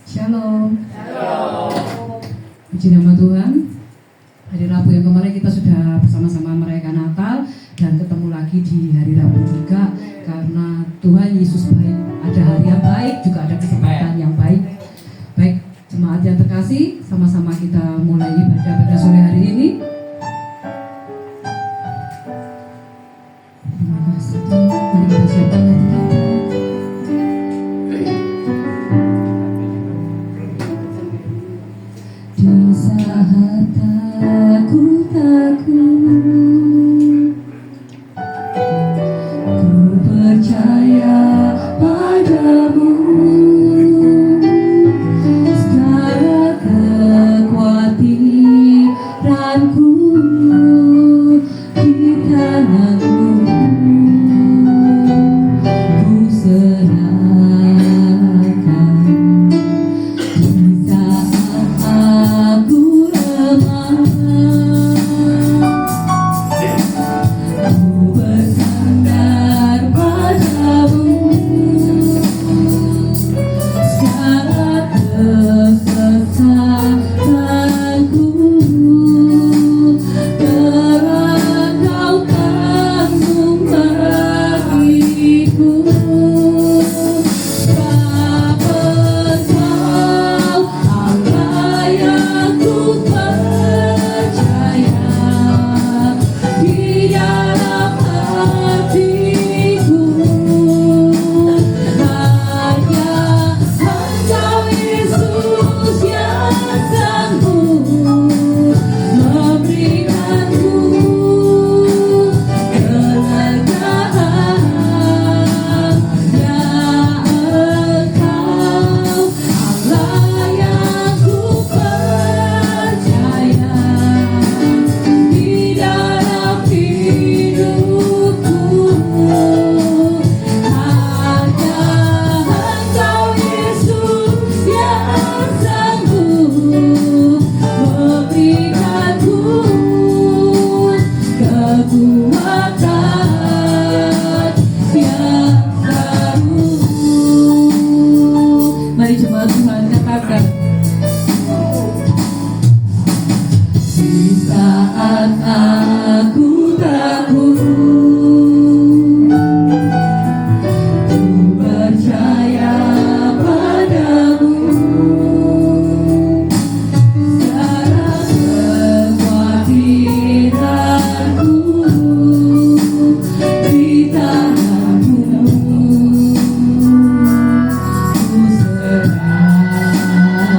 Shalom. Shalom. Puji nama Tuhan. Hari Rabu yang kemarin kita sudah bersama-sama merayakan Natal dan ketemu lagi di hari Rabu juga karena Tuhan Yesus baik. Ada hari yang baik juga ada kesempatan yang baik. Baik, jemaat yang terkasih, sama-sama kita mulai ibadah pada sore hari ini. Terima kasih Tuhan. Mari kita siapkan hati kita. Di saat aku takut, ku percaya padamu. Segala kekhawatiranku di tanganmu ku serahkan. Di saat aku lemah, ku bersandar padamu. Segala kesesakanku telah Kau tanggung bagiku. Engkau Allah yang ku percaya, di dalam hatiku hanya Engkau Yesus yang sanggup memberikanku kelegaan. Ya Engkau Allah yang ku percaya, di dalam hidupku hanya Engkau Yesus yang sanggup memberikanku kekuatan yang baru. Mari jemaat Tuhan katakan. Di saat aku takut, ku percaya padamu. Segala kekhawatiranku di tanganmu ku serahkan.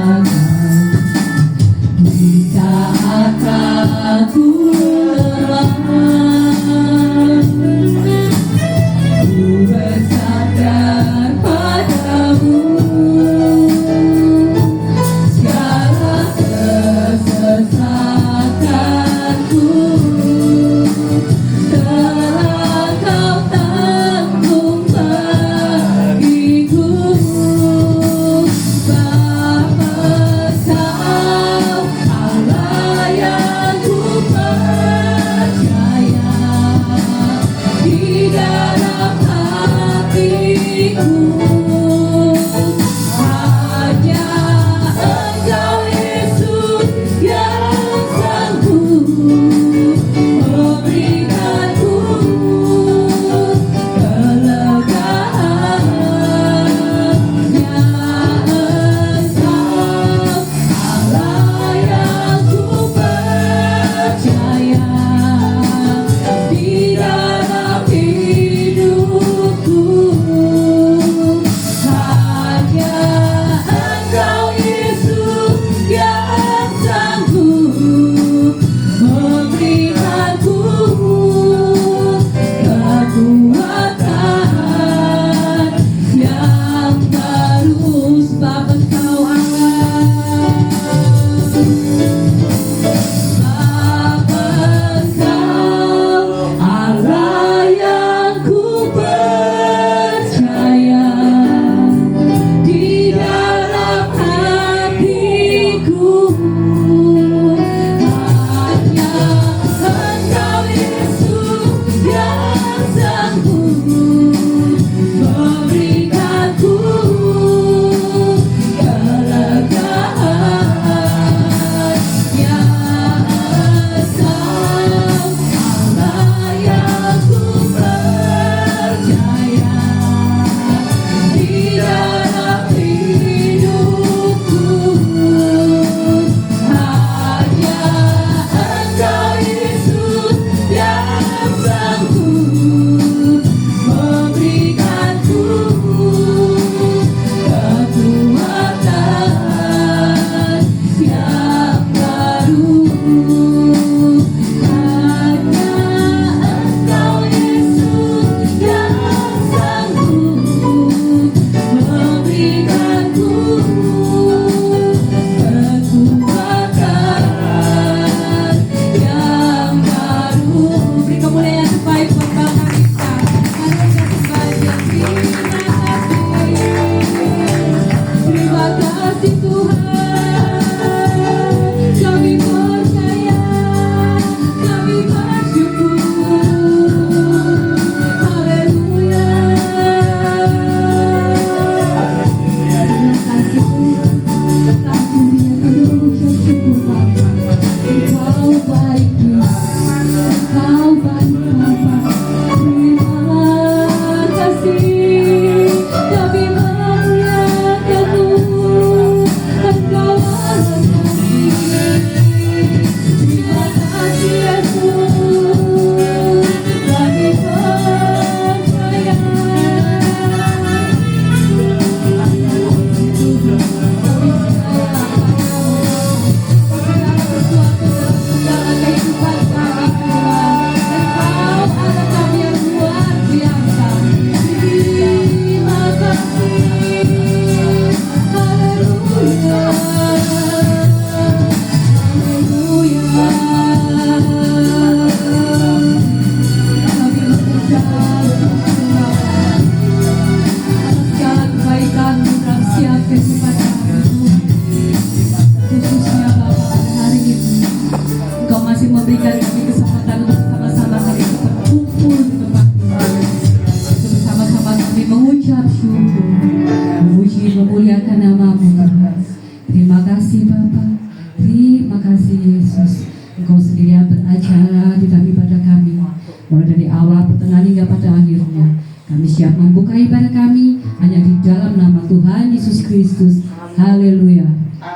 membuka ibadah kami hanya di dalam nama Tuhan Yesus Kristus. Haleluya.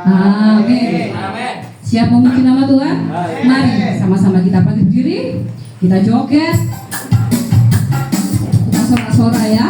Amin. Siap memuji nama Tuhan? Mari sama-sama kita bangkit berdiri, kita joget, kita sorak-sorak ya.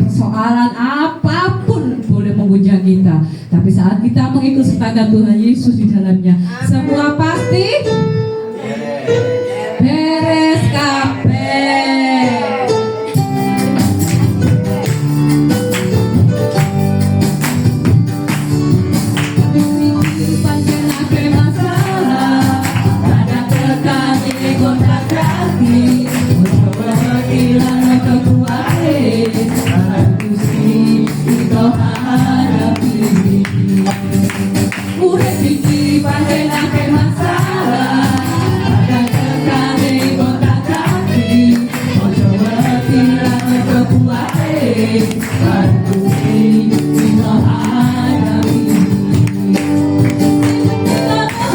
Persoalan apapun boleh mengguncang kita, tapi saat kita mengikut sertakan Tuhan Yesus di dalamnya, semua pasti beres kabeh. Panjenake masalah, ada kekasih kontak kaki, hilang kekuatan. Urip iki panjenengan masalah, ada kekane kota kaki, ojo wedi lan kekuate, bantu kita hadapi. Aku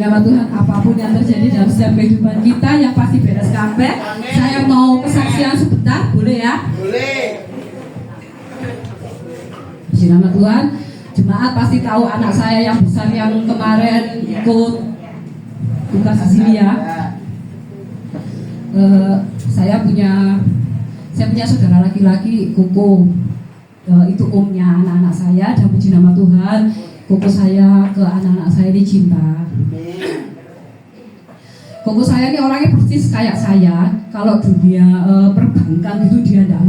nama Tuhan, apapun yang terjadi dalam setiap kehidupan kita yang pasti beres kabeh. Saya mau kesaksian sebentar, boleh ya? Boleh. Puji nama Tuhan. Jemaat pasti tahu anak saya yang besar yang kemarin ikut tugas di sini ya. Saya punya saudara laki-laki, Koko. Itu omnya anak-anak saya, dan puji nama Tuhan, Koko saya ke anak-anak saya ini cinta. Koko saya ini orangnya persis kayak saya. Kalau dunia perbankan itu dia nggak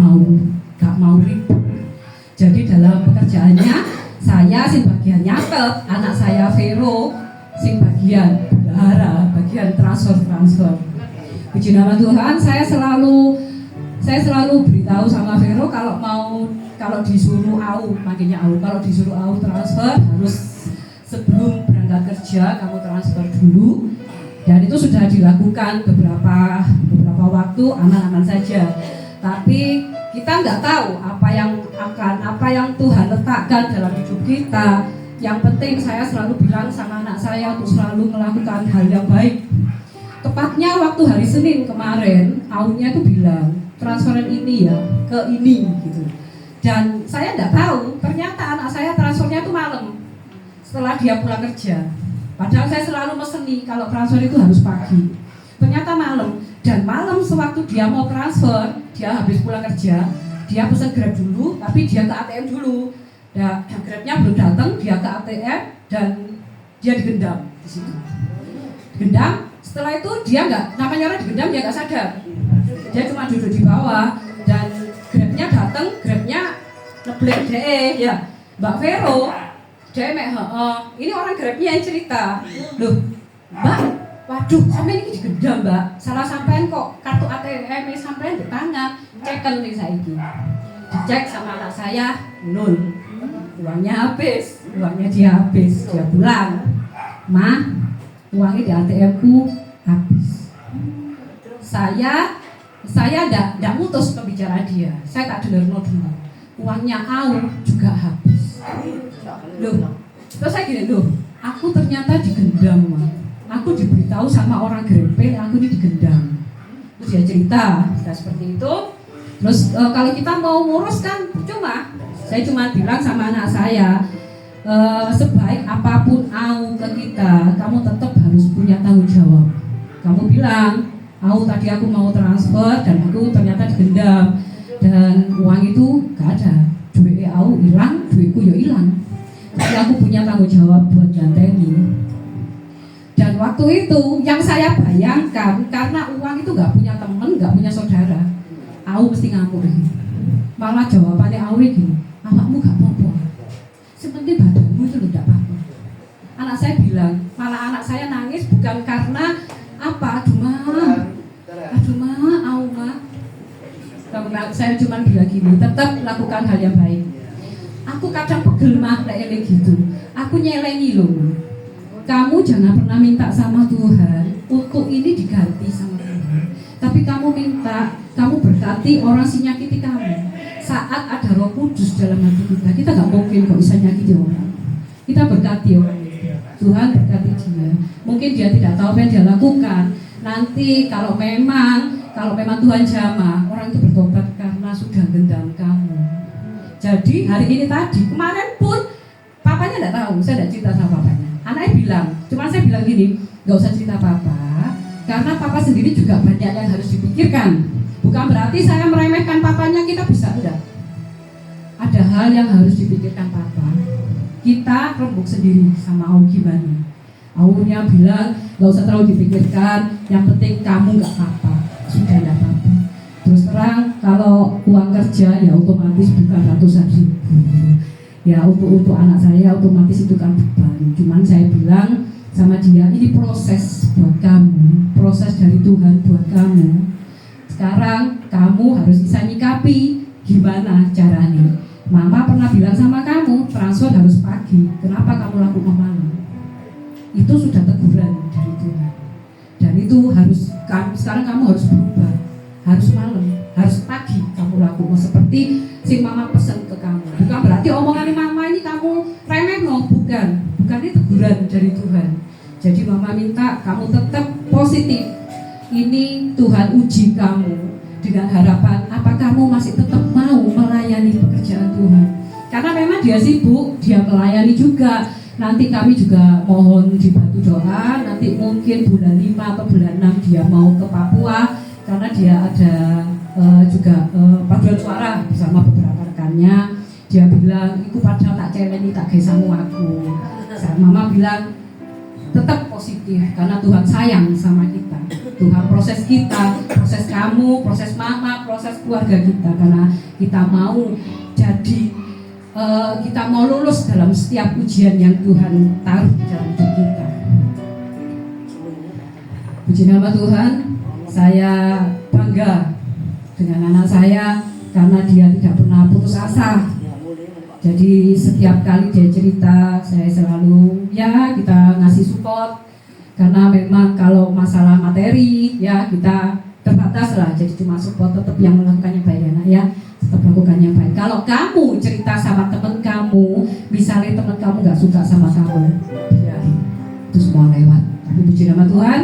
mau ribet. Jadi dalam pekerjaannya saya sing bagian nyatet, anak saya Vero sing bagian bendahara, bagian transfer. Puji nama Tuhan, saya selalu beritahu sama Vero kalau disuruh makanya kalau disuruh transfer harus sebelum berangkat kerja kamu transfer dulu, dan itu sudah dilakukan beberapa waktu aman-aman saja. Tapi kita nggak tahu apa yang Tuhan letakkan dalam hidup kita. Yang penting saya selalu bilang sama anak saya untuk selalu melakukan hal yang baik. Tepatnya waktu hari Senin kemarin, Aunya itu bilang transferan ini ya ke ini gitu. Dan saya nggak tahu, ternyata anak saya transfernya itu malam setelah dia pulang kerja. Padahal saya selalu meseni kalau transfer itu harus pagi. Ternyata malam, dan malam sewaktu dia mau transfer, dia habis pulang kerja, dia pesan Grab dulu, tapi dia ke ATM dulu. Nah, Grabnya belum datang, dia ke ATM dan dia digendam di situ. Digendam. Setelah itu dia namanya orang digendam dia nggak sadar. Dia cuma duduk di bawah dan Grabnya datang, Grabnya neblek DE ya Mbak Vero, DE ini orang Grabnya yang cerita, loh Mbak, waduh sampai ini digendam Mbak, salah sampean kok kartu ATM sampean di tangan, cekel nih saya ini, dicek sama anak saya, nol, uangnya dia habis, dia pulang, Ma, uangnya di ATM ku habis. Saya tidak mutus pembicaraan dia. Saya tak dengar dulu. Uangnya juga habis. Loh, terus saya gini, aku ternyata digendam, Ma. Aku diberitahu sama orang Grepel, aku ini digendam. Terus dia cerita seperti itu. Terus kalau kita mau ngurus kan saya cuma bilang sama anak saya, sebaik apapun ke kita, kamu tetap harus punya tanggung jawab. Kamu bilang, tadi aku mau transfer dan aku ternyata digendam dan uang itu gak ada, duitnya hilang, duitku ya hilang. Tapi aku punya tanggung jawab buat ganteni. Dan waktu itu yang saya bayangkan, karena uang itu gak punya teman, gak punya saudara, mesti ngamuk. Malah jawabannya gini, awakmu gak apa-apa, sepenting badanmu itu tidak apa-apa. Anak saya bilang, malah anak saya nangis bukan karena aduh ma, saya cuma bilang gini, tetap lakukan hal yang baik. Aku kadang pegel mah kayak gitu. Aku nyelengi loh, Ma. Kamu jangan pernah minta sama Tuhan untuk ini diganti sama Tuhan. Tapi kamu minta, kamu berkati orang si nyakiti kamu. Saat ada Roh Kudus dalam hati kita nggak mungkin kok bisa nyakiti orang. Kita berkati orang itu. Tuhan berkati dia. Mungkin dia tidak tahu apa yang dia lakukan. Nanti kalau memang Tuhan jamah, orang itu bertobat karena sudah gendam kamu. Jadi hari ini kemarin pun papanya tidak tahu, saya tidak cerita sama papanya. Anaknya bilang, cuma saya bilang gini, nggak usah cerita papa, karena papa sendiri juga banyak yang harus dipikirkan. Bukan berarti saya meremehkan papanya, kita bisa enggak. Ada hal yang harus dipikirkan papa. Kita rembuk sendiri sama gimana. Aunya bilang nggak usah terlalu dipikirkan, yang penting kamu nggak apa-apa, sudah nggak apa-apa. Terus terang kalau uang kerja ya otomatis bukan ratusan ribu. Ya untuk anak saya otomatis itu kan beban. Cuman saya bilang sama dia, ini proses buat kamu, proses dari Tuhan buat kamu. Sekarang kamu harus bisa nyikapi gimana caranya. Mama pernah bilang sama kamu transfer harus pagi, kenapa kamu lakukan malam? Itu sudah teguran dari Tuhan. Dan itu sekarang kamu harus berubah, harus malam, harus pagi kamu lakukan seperti si mama pesan ke kamu. Bukan berarti omongan mama ini kamu remeh, bukan ini teguran dari Tuhan. Jadi mama Mama minta kamu tetap positif. Ini Tuhan uji kamu dengan harapan apa kamu masih tetap mau melayani pekerjaan Tuhan. Karena memang dia sibuk, dia melayani juga. Nanti kami juga mohon dibantu doa. Nanti mungkin bulan 5 atau bulan 6 dia mau ke Papua, karena dia ada juga paduan suara bersama beberapa rekannya. Dia bilang, "Iku padahal tak celeni tak gesamu aku." Mama bilang tetap positif karena Tuhan sayang sama kita. Tuhan proses kita, proses kamu, proses mama, proses keluarga kita, karena kita mau jadi kita mau lulus dalam setiap ujian yang Tuhan taruh dalam hidup kita. Puji nama Tuhan, saya bangga dengan anak saya karena dia tidak pernah putus asa. Jadi setiap kali dia cerita, saya selalu ya kita ngasih support, karena memang kalau masalah materi ya kita terbatas lah, jadi cuma support, tetap yang melakukan yang baik anak ya, tetap lakukan yang baik. Kalau kamu cerita sama teman kamu, misalnya teman kamu nggak suka sama kamu, ya itu semua lewat. Tapi puji nama Tuhan,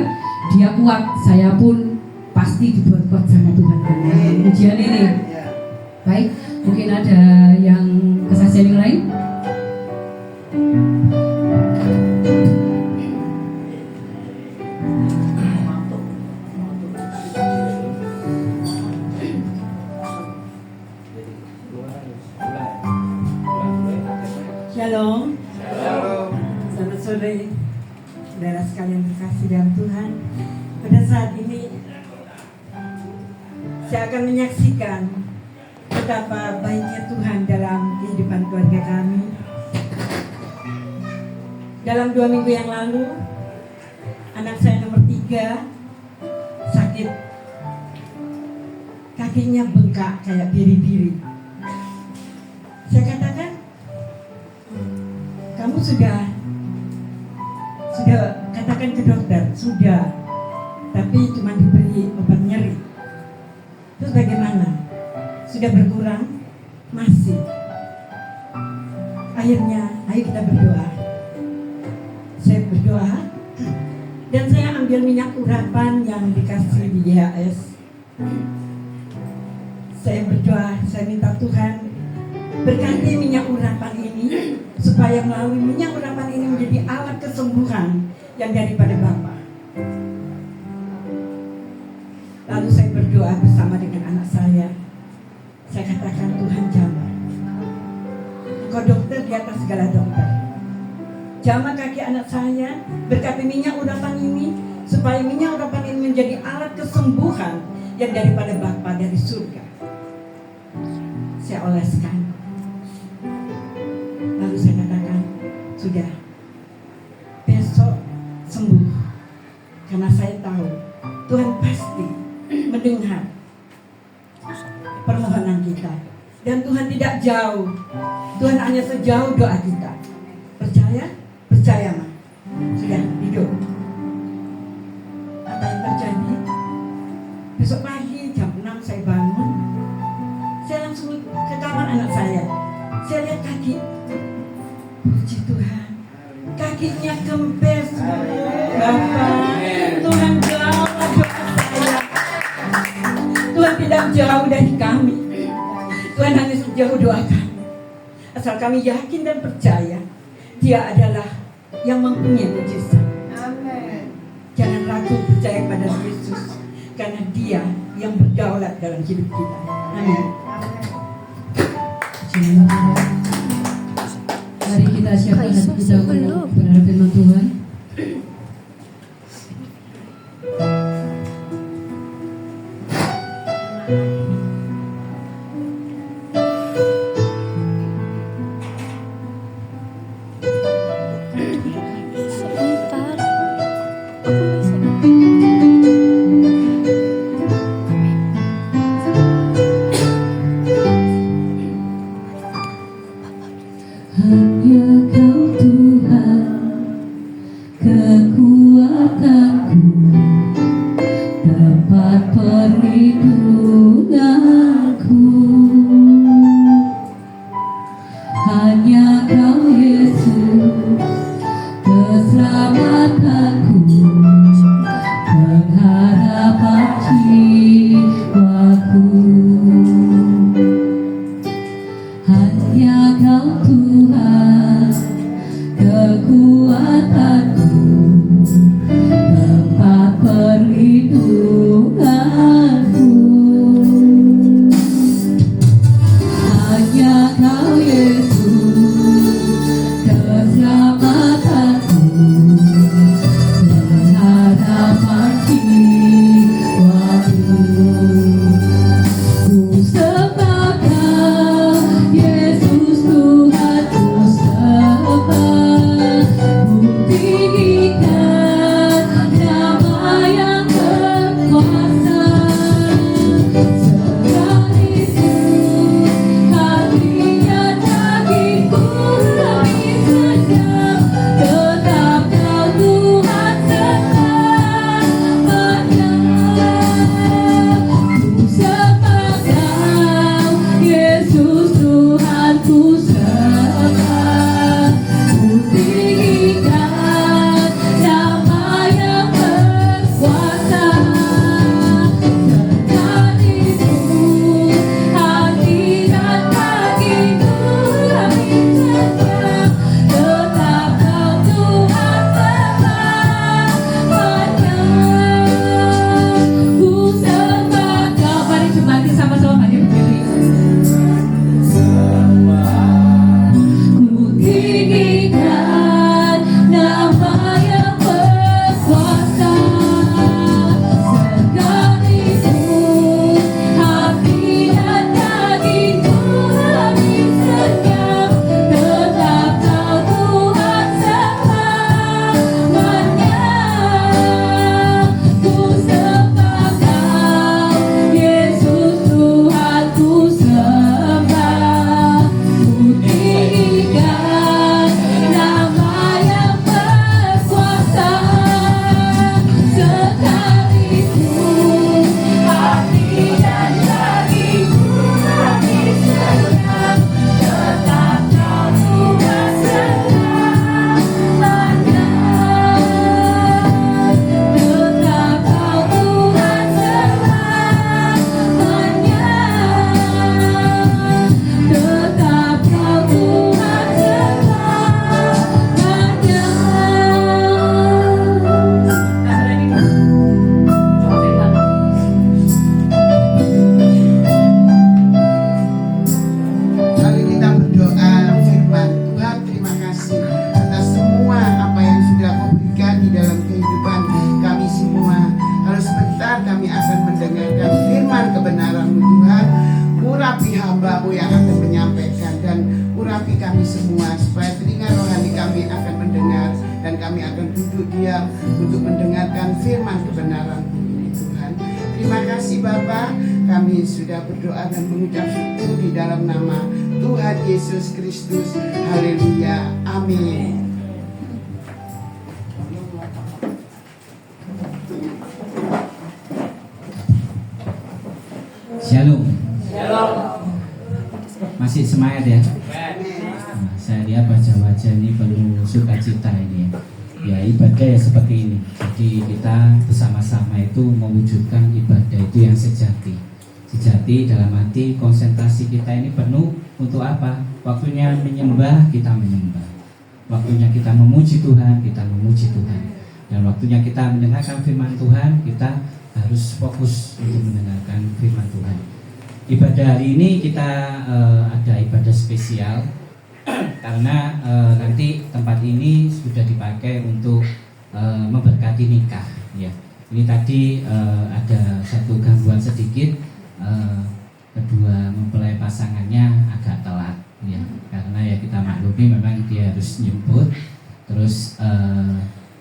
dia kuat, saya pun pasti dibuat kuat sama Tuhan dengan ujian ini. Baik, mungkin ada yang kesaksian yang lain? Shalom. Selamat sore, saudara sekalian terkasih dalam Tuhan. Pada saat ini saya akan menyaksikan betapa baiknya Tuhan dalam kehidupan keluarga kami. Dalam 2 minggu yang lalu, anak saya nomor 3 sakit, kakinya bengkak kayak biri-biri. Saya katakan, kamu sudah katakan ke dokter, sudah, tapi cuma diberi obat nyeri. Terus bagaimana? Sudah berkurang? Masih. Akhirnya, ayo kita berdoa. Saya berdoa, dan saya ambil minyak urapan yang dikasih di YHS. Saya berdoa, saya minta Tuhan berkati minyak urapan ini, supaya melalui minyak urapan ini menjadi alat kesembuhan yang daripada Bapa. Lalu saya berdoa bersama dengan anak saya. Saya katakan, Tuhan jamah, Engkau dokter di atas segala dokter. Jamah kaki anak saya, berkati minyak urapan ini, supaya minyak urapan ini menjadi alat kesembuhan yang daripada Bapa dari surga. Saya oleskan. Lalu saya katakan, sudah, besok sembuh. Karena saya tahu Tuhan pasti mendengar permohonan kita. Dan Tuhan tidak jauh. Tuhan hanya sejauh doa kita. Percaya? Percaya, Ma. Sudah, hidup. Apa yang terjadi? Besok pagi jam 6 saya bangun. Saya langsung ke kamar anak saya. Saya lihat kaki. Puji Tuhan, kakinya kempes. Bapak, Tuhan jawab doa saya. Tuhan tidak jauh dari kami. Tuhan hanya sejauh doa kami. Asal kami yakin dan percaya, Dia adalah yang mempunyai mujizat. Amin. Jangan ragu percaya pada Yesus, karena Dia yang berdaulat dalam hidup kita. Amin. Mari kita siapkan hati kita untuk berharap firman Tuhan. Hanya Kau Yesus, keselamatanku. jiwaku. Hanya Kau Tuhan, kekuatanku, tempat perlindunganku. Hanya Kau Yesus, keselamatanku, pengharapan jiwaku. Ku sembah Kau, Yesus Tuhan, ku sembah. Ku tinggikan nama yang berkuasa. Sekalipun hatinya dagingku lebih kejam, tetap Kau Tuhan selamanya. Ku sembah Kau, Yesus Tuhan, ku sembah. Ku tinggikan nama yang berkuasa. Sekalipun hati dan dagingku lebih kejam, tetap Kau Tuhan selamanya. Ku sembah Kau. Mari jemaat sama-sama maju berdiri. Ku tinggikan nama yang berkuasa. Sekalipun hati dan dagingku lebih senyap, tetap Kau Tuhan selamanya. Ku sembah Kau, Yesus Tuhan, ku sembah. Ku tinggikan nama yang berkuasa. Sekalipun hati dan dagingku lebih senyap, tetap Kau Tuhan selamanya. Tetap Kau Tuhan selamanya. Tetap Kau Tuhan Mari kita berdoa firman Tuhan. Terima kasih atas semua apa yang sudah Kau berikan di dalam kehidupan kami semua. Kalau sebentar kami akan mendengarkan firman kebenaran-Mu Tuhan. Urapi hamba-Mu yang akan menyampaikan, dan urapi kami semua supaya telinga rohani kami akan mendengar, dan kami akan duduk diam untuk mendengarkan firman kebenaran-Mu ini Tuhan. Terima kasih Bapa, kami sudah berdoa dan mengucap syukur di dalam nama Tuhan Yesus Kristus. Haleluya, amin. Shalom. Masih semangat ya? Nah, saya lihat wajah-wajah ini penuh sukacita ini ya. Ya, ibadah ya seperti ini. Jadi kita bersama-sama itu mewujudkan ibadah itu yang sejati. Sejati dalam arti konsentrasi kita ini penuh untuk apa? Waktunya menyembah, kita menyembah. Waktunya kita memuji Tuhan, kita memuji Tuhan. Dan waktunya kita mendengarkan firman Tuhan, kita harus fokus untuk mendengarkan firman Tuhan. Ibadah hari ini kita ada ibadah spesial karena nanti tempat ini sudah dipakai untuk memberkati nikah ya. Ini tadi ada satu gangguan sedikit, kedua mempelai pasangannya agak telat ya, karena ya kita maklumi memang dia harus nyebut, terus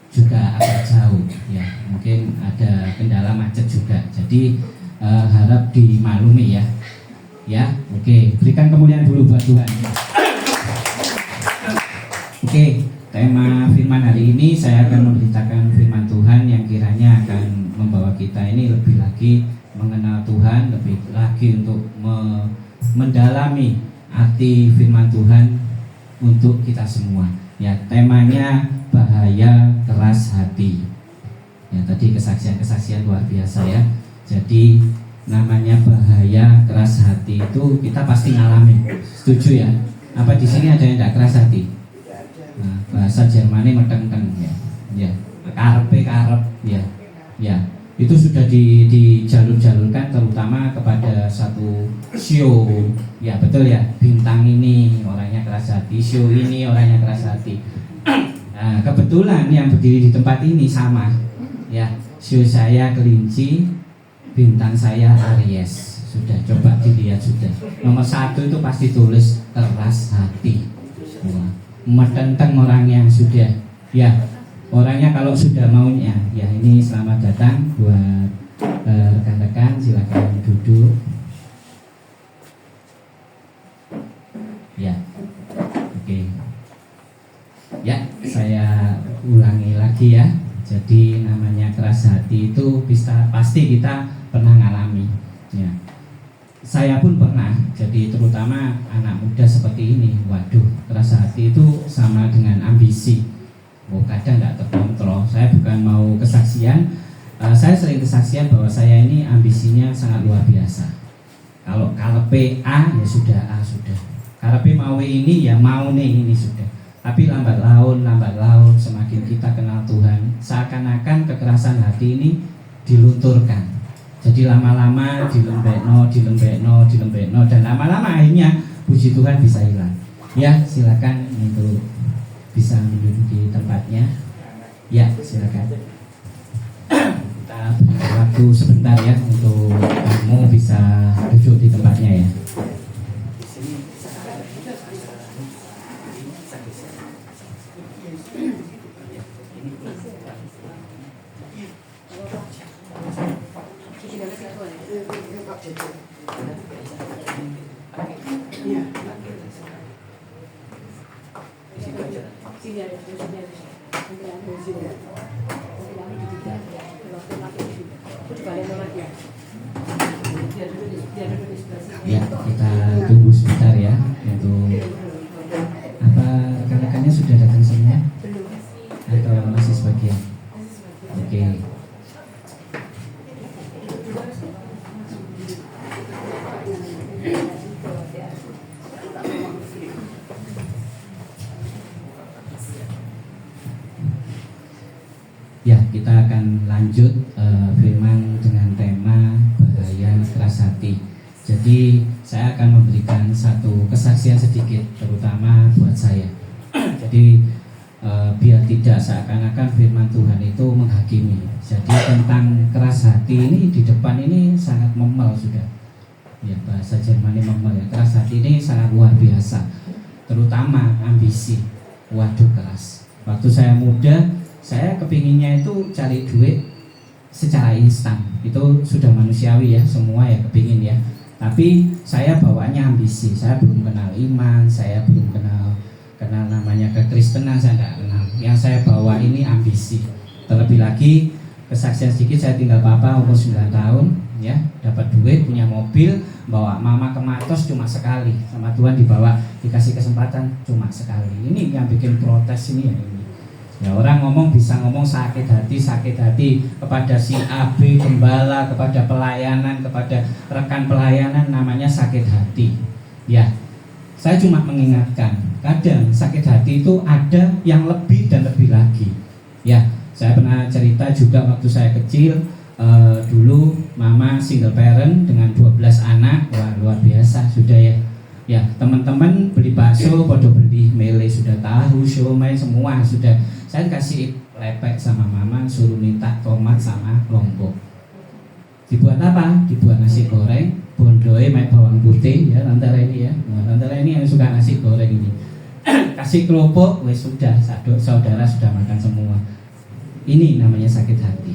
juga agak jauh ya, mungkin ada kendala macet juga, jadi harap dimaklumi ya. Ya, oke, berikan kemuliaan dulu buat Tuhan. Oke, tema firman hari ini saya akan memberitakan firman Tuhan yang kiranya akan membawa kita ini lebih lagi mengenal Tuhan, lebih lagi untuk mendalami arti firman Tuhan untuk kita semua. Ya, temanya bahaya keras hati. Ya, tadi kesaksian-kesaksian luar biasa ya. Jadi namanya bahaya keras hati itu kita pasti ngalamin. Setuju ya? Apa di sini ada yang tidak keras hati? Nah, bahasa Jermannya meteng-teng ya. Ya, karpe karep ya. Ya, itu sudah dijalur-jalurkan terutama kepada satu show. Ya, betul ya. Bintang ini orangnya keras hati, show ini orangnya keras hati. Nah, kebetulan yang berdiri di tempat ini sama. Ya, show saya kelinci, bintang saya Aries. Sudah coba dilihat sudah. Nomor 1 itu pasti tulis keras hati. Wah, metenteng orangnya sudah. Ya, orangnya kalau sudah maunya. Ya, ini selamat datang buat rekan-rekan, silakan duduk. Ya, oke. Ya, saya ulangi lagi ya. Jadi namanya keras hati itu pasti kita pernah ngalami. Ya. Saya pun pernah. Jadi terutama anak muda seperti ini. Waduh, keras hati itu sama dengan ambisi. Oh, kadang tidak terkontrol. Saya bukan mau kesaksian. Saya sering kesaksian bahwa saya ini ambisinya sangat luar biasa. Kalau karepe A ya sudah A sudah. Karepe mau ini ya mau nih ini sudah. Tapi lambat laun semakin kita kenal Tuhan, seakan-akan kekerasan hati ini dilunturkan. Jadi lama-lama dilembekno dan lama-lama akhirnya puji Tuhan bisa hilang. Ya, silakan untuk bisa menduduki tempatnya. Ya, silakan. Kita beri waktu sebentar ya untuk kamu bisa duduk di tempatnya ya. Ya, kita tunggu sebentar ya untuk apa rekan-rekannya sudah datang semua atau masih sebagian? Oke. Ya, kita akan lanjut firman dengan tema bahaya keras hati. Jadi saya akan memberikan satu kesaksian sedikit, terutama buat saya. Jadi biar tidak seakan-akan firman Tuhan itu menghakimi. Jadi tentang keras hati ini di depan ini sangat memel sudah. Ya, bahasa Jerman ini memel ya. Keras hati ini sangat luar biasa. Terutama ambisi. Waduh, keras. Waktu saya muda, saya kepinginnya itu cari duit secara instan. Itu sudah manusiawi ya, semua ya kepingin ya. Tapi saya bawanya ambisi. Saya belum kenal iman, saya belum kenal namanya kekristenan, saya tidak kenal. Yang saya bawa ini ambisi. Terlebih lagi kesaksian sedikit, saya tinggal papa umur 9 tahun ya, dapat duit, punya mobil, bawa mama ke Matos cuma sekali. Sama Tuhan dibawa, dikasih kesempatan cuma sekali. Ini yang bikin protes ini ya ini. Ya, orang ngomong bisa ngomong sakit hati kepada si A, B, gembala, kepada pelayanan, kepada rekan pelayanan, namanya sakit hati. Ya, saya cuma mengingatkan, kadang sakit hati itu ada yang lebih dan lebih lagi. Ya, saya pernah cerita juga waktu saya kecil, dulu mama single parent dengan 12 anak, wah luar biasa sudah ya. Ya, teman-teman beli bakso, podo beli mele, sudah tahu, siomay semua sudah. Saya kasih lepek sama mama, suruh minta tomat sama lombok. Dibuat apa? Dibuat nasi goreng, bondoe main bawang putih ya, antara ini ya. Nah, antara ini yang suka nasi goreng ini. Kasih kerupuk, wes sudah, saudara sudah makan semua. Ini namanya sakit hati.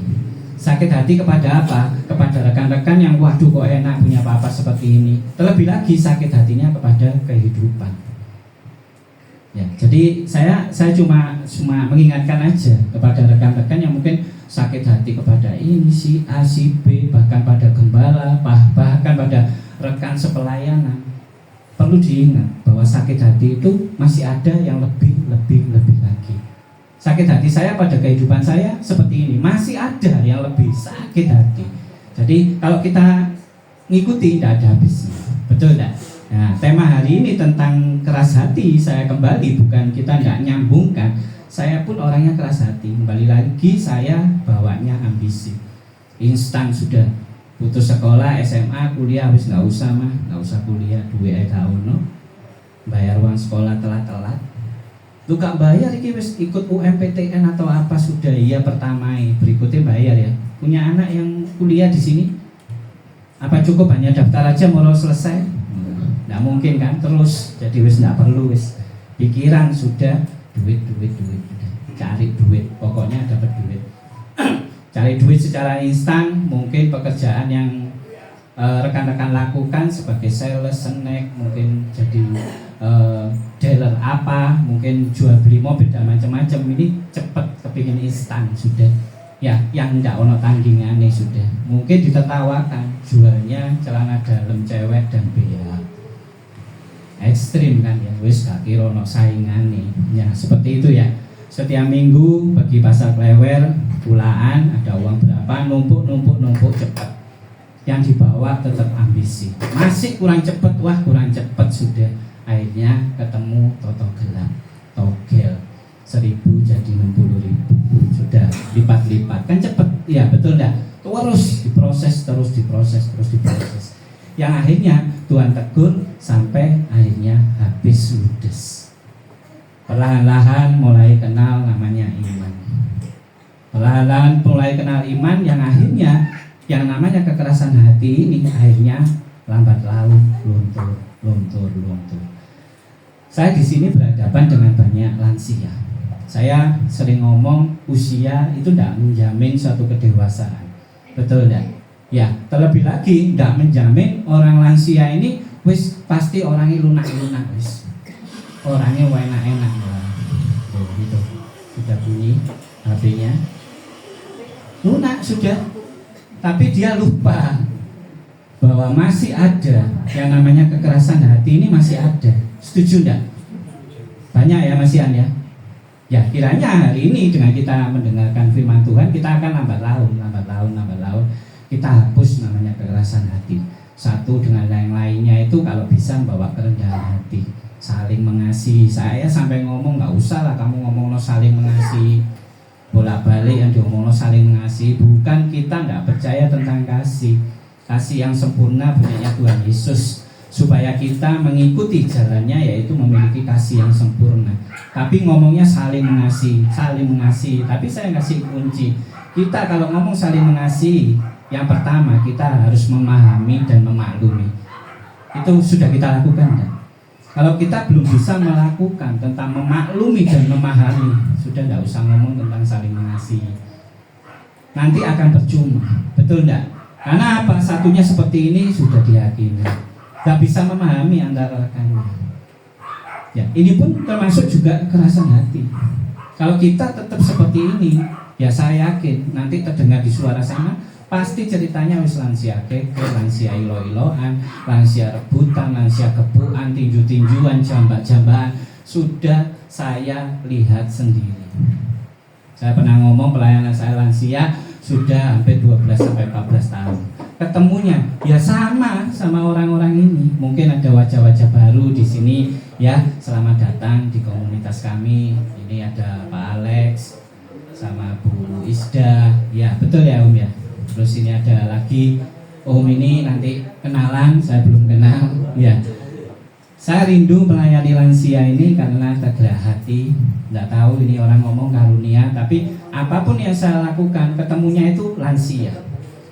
Sakit hati kepada apa? Kepada rekan-rekan yang waduh kok enak punya papa seperti ini. Terlebih lagi sakit hatinya kepada kehidupan. Ya, jadi saya cuma mengingatkan aja kepada rekan-rekan yang mungkin sakit hati kepada ini si A, si B, bahkan pada gembala, bahkan pada rekan sepelayanan. Perlu diingat bahwa sakit hati itu masih ada yang lebih lagi. Sakit hati saya pada kehidupan saya seperti ini, masih ada yang lebih sakit hati. Jadi kalau kita ngikuti tidak ada habisnya, betul tidak? Nah, tema hari ini tentang keras hati. Saya kembali, bukan kita tidak nyambungkan. Saya pun orangnya keras hati. Kembali lagi saya bawanya ambisi. Instan sudah putus sekolah, SMA, kuliah, habis nggak usah mah, nggak usah kuliah, duwe ae gak ono. Bayar uang sekolah telat-telat. Lu gak bayar iki wis ikut UMPTN atau apa sudah iya pertama, berikutnya bayar ya. Punya anak yang kuliah di sini? Apa cukup hanya daftar aja mau selesai? Nggak mungkin kan, terus jadi wis nggak perlu wis pikiran sudah duit, cari duit, pokoknya dapat duit. Cari duit secara instan, mungkin pekerjaan yang rekan-rekan lakukan sebagai sales, snack, mungkin jadi dealer apa, mungkin jual beli mobil dan macam-macam, ini cepat kepingin instan sudah. Ya, yang tidak ono tanggingannya sudah. Mungkin ditertawakan, jualnya celana dalam cewek dan beak. Ekstrim kan ya, wis gak kira ono saingane. Ya, seperti itu ya. Setiap minggu bagi pasar Klewer, pulaan ada uang berapa, numpuk cepat. Yang dibawa tetap ambisi. Masih kurang cepat, wah kurang cepat sudah. Akhirnya ketemu toto gelap, togel 1.000 jadi 60.000, sudah lipat-lipat kan cepet, ya betul enggak? Terus diproses. Yang akhirnya Tuhan tegur sampai akhirnya habis ludes. Perlahan-lahan mulai kenal namanya iman. Perlahan-lahan mulai kenal iman, yang akhirnya yang namanya kekerasan hati ini akhirnya lambat laun luntur. Saya di sini berhadapan dengan banyak lansia. Saya sering ngomong usia itu tidak menjamin suatu kedewasaan, betul tidak? Ya, terlebih lagi tidak menjamin orang lansia ini wis pasti orangnya lunak wis, orangnya enak gitu. Sudah bunyi HP-nya, lunak sudah, tapi dia lupa bahwa masih ada yang namanya kekerasan hati ini masih ada. Setuju enggak? Banyak ya masihan ya. Ya, kiranya hari ini dengan kita mendengarkan firman Tuhan, kita akan lambat laun. Kita hapus namanya kekerasan hati. Satu dengan yang lainnya itu kalau bisa membawa kerendahan hati, saling mengasihi. Saya sampai ngomong nggak usah lah kamu ngomong saling mengasihi, bolak-balik yang diomong saling mengasihi. Bukan kita nggak percaya tentang kasih yang sempurna punyanya Tuhan Yesus, supaya kita mengikuti jalannya, yaitu memiliki kasih yang sempurna. Tapi ngomongnya saling mengasihi. Tapi saya kasih kunci. Kita kalau ngomong saling mengasihi, yang pertama kita harus memahami dan memaklumi. Itu sudah kita lakukan kan? Kalau kita belum bisa melakukan tentang memaklumi dan memahami, sudah tidak usah ngomong tentang saling mengasihi. Nanti akan percuma, betul tidak? Karena apa? Satunya seperti ini sudah diyakini, gak bisa memahami antara rekannya. Ya, ini pun termasuk juga kekerasan hati. Kalau kita tetap seperti ini, ya saya yakin nanti terdengar di suara sana pasti ceritanya wis lansia keke, lansia ilo-iloan, lansia rebutan, lansia kebuan, tinju-tinjuan, jambak-jambakan. Sudah saya lihat sendiri. Saya pernah ngomong pelayanan saya lansia sudah hampir 12-14 tahun. Ketemunya ya sama orang-orang ini. Mungkin ada wajah-wajah baru di sini ya. Selamat datang di komunitas kami. Ini ada Pak Alex sama Bu Isda. Ya betul ya Om ya. Terus ini ada lagi Om ini nanti kenalan, saya belum kenal. Ya, saya rindu melayani lansia ini karena tergerak hati. Tidak tahu ini orang ngomong karunia, tapi apapun yang saya lakukan ketemunya itu lansia.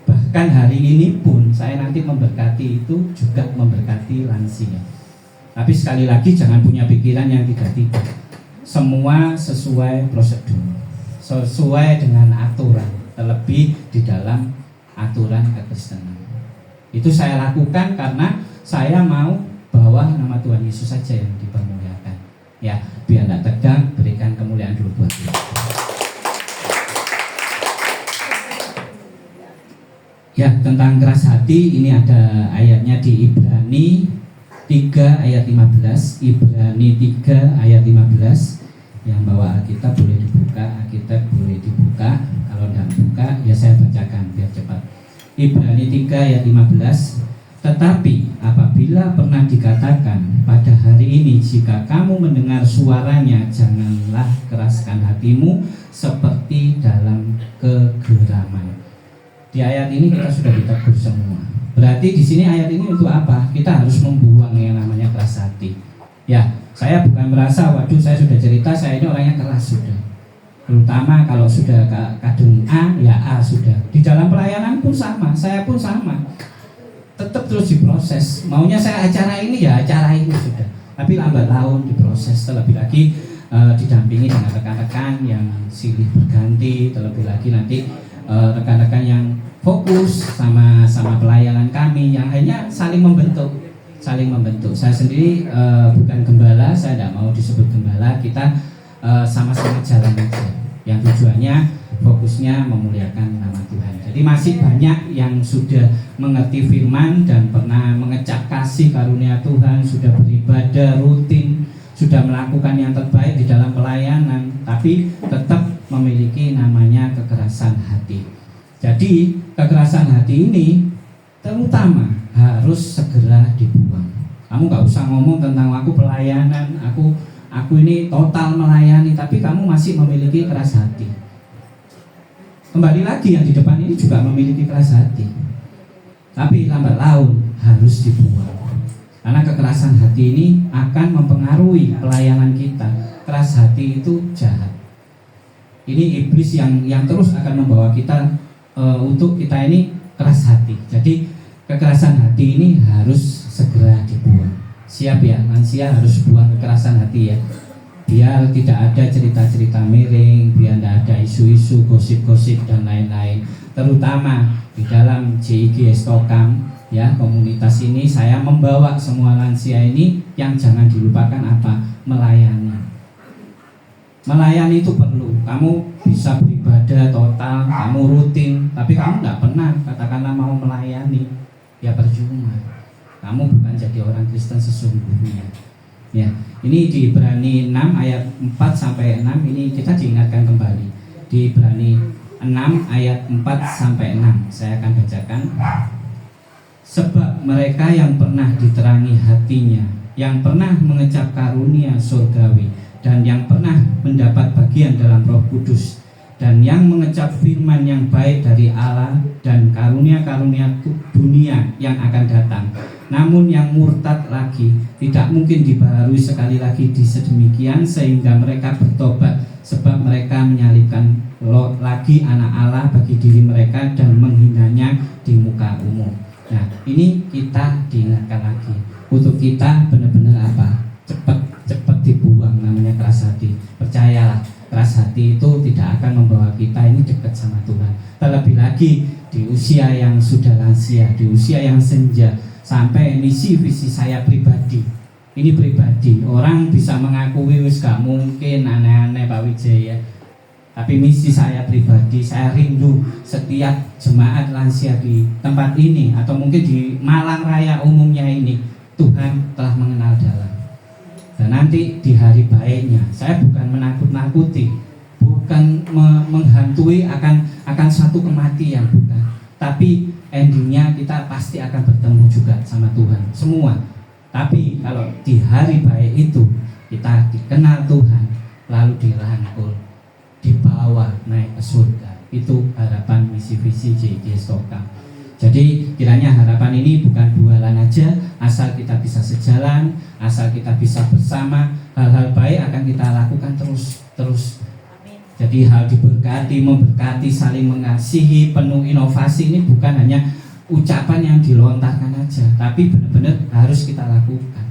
Bahkan hari ini pun saya nanti memberkati itu juga memberkati lansia. Tapi sekali lagi jangan punya pikiran yang tiga-tiga. Semua sesuai prosedur, sesuai dengan aturan. Terlebih di dalam aturan kekristenan. Itu saya lakukan karena saya mau bahwa nama Tuhan Yesus saja yang dipermuliakan. Ya, biar tidak tegang, berikan kemuliaan dulu buat Tuhan. Ya, tentang keras hati ini ada ayatnya di Ibrani 3 ayat 15. Ibrani 3 ayat 15. Yang bawa Alkitab boleh dibuka, Alkitab boleh dibuka. Kalau tidak buka, ya saya bacakan biar cepat. Ibrani 3 ayat 15. Tetapi apabila pernah dikatakan pada hari ini, jika kamu mendengar suaranya, janganlah keraskan hatimu seperti dalam kegeraman. Di ayat ini kita sudah ditegur semua. Berarti di sini ayat ini untuk apa? Kita harus membuang yang namanya keras hati. Ya, saya bukan merasa, waduh saya sudah cerita saya ini orangnya keras sudah. Terutama kalau sudah kadung A, ya A sudah. Di dalam pelayanan pun sama, saya pun sama. Tetap terus diproses. Maunya saya acara ini ya acara ini sudah. Tapi lambat laun diproses. Terlebih lagi didampingi dengan rekan-rekan yang silih berganti. Terlebih lagi nanti rekan-rekan yang fokus sama pelayanan kami yang hanya saling membentuk. Saya sendiri bukan gembala, saya tidak mau disebut gembala. Kita sama-sama jalan aja. Yang tujuannya fokusnya memuliakan nama Tuhan. Jadi masih banyak yang sudah mengerti firman dan pernah mengecap kasih karunia Tuhan, sudah beribadah rutin, sudah melakukan yang terbaik di dalam pelayanan, tapi tetap memiliki namanya kekerasan hati. Jadi kekerasan hati ini terutama harus segera dibuang. Kamu gak usah ngomong tentang aku pelayanan, aku ini total melayani, tapi kamu masih memiliki keras hati. Kembali lagi yang di depan ini juga memiliki keras hati, tapi lambat laun harus dibuang. Karena kekerasan hati ini akan mempengaruhi pelayanan kita. Keras hati itu jahat. Ini iblis yang terus akan membawa kita untuk kita ini keras hati. Jadi kekerasan hati ini harus segera dibuang. Siap ya, lansia harus buang kekerasan hati ya. Biar tidak ada cerita-cerita miring, biar tidak ada isu-isu, gosip-gosip dan lain-lain. Terutama di dalam JIG Stokam, ya, komunitas ini saya membawa semua lansia ini yang jangan dilupakan apa? Melayani. Melayani itu perlu. Kamu bisa beribadah total, kamu rutin, tapi kamu tidak pernah katakanlah mau melayani, ya percuma. Kamu bukan jadi orang Kristen sesungguhnya. Ya, ini di Ibrani 6 ayat 4 sampai 6 ini kita diingatkan kembali. Di Ibrani 6 ayat 4 sampai 6 saya akan bacakan. Sebab mereka yang pernah diterangi hatinya, yang pernah mengecap karunia surgawi, dan yang pernah mendapat bagian dalam Roh Kudus, dan yang mengecap firman yang baik dari Allah dan karunia-karunia dunia yang akan datang. Namun yang murtad lagi tidak mungkin dibaharui sekali lagi di sedemikian sehingga mereka bertobat, sebab mereka menyalibkan lagi anak Allah bagi diri mereka dan menghinanya di muka umum. Nah, ini kita diingatkan lagi untuk kita benar-benar apa? Cepat dibuang namanya keras hati. Percayalah, keras hati itu tidak akan membawa kita ini dekat sama Tuhan. Terlebih lagi di usia yang sudah lansia, di usia yang senja. Sampai misi visi saya pribadi. Ini pribadi. Orang bisa mengakui wis gak mungkin aneh-aneh Pak Wijaya. Tapi misi saya pribadi, saya rindu setiap jemaat lansia di tempat ini atau mungkin di Malang Raya umumnya ini, Tuhan telah mengenal dalam. Dan nanti di hari baiknya, saya bukan menakut-nakuti, bukan menghantui akan suatu kematian, bukan. Tapi endingnya kita pasti akan bertemu juga sama Tuhan semua. Tapi kalau di hari baik itu kita dikenal Tuhan, lalu dirangkul, dibawa naik ke surga. Itu harapan misi visi JIG Stokam. Jadi kiranya harapan ini bukan bualan aja, asal kita bisa sejalan, asal kita bisa bersama, hal-hal baik akan kita lakukan terus. Jadi hal diberkati, memberkati, saling mengasihi, penuh inovasi ini bukan hanya ucapan yang dilontarkan aja, tapi benar-benar harus kita lakukan.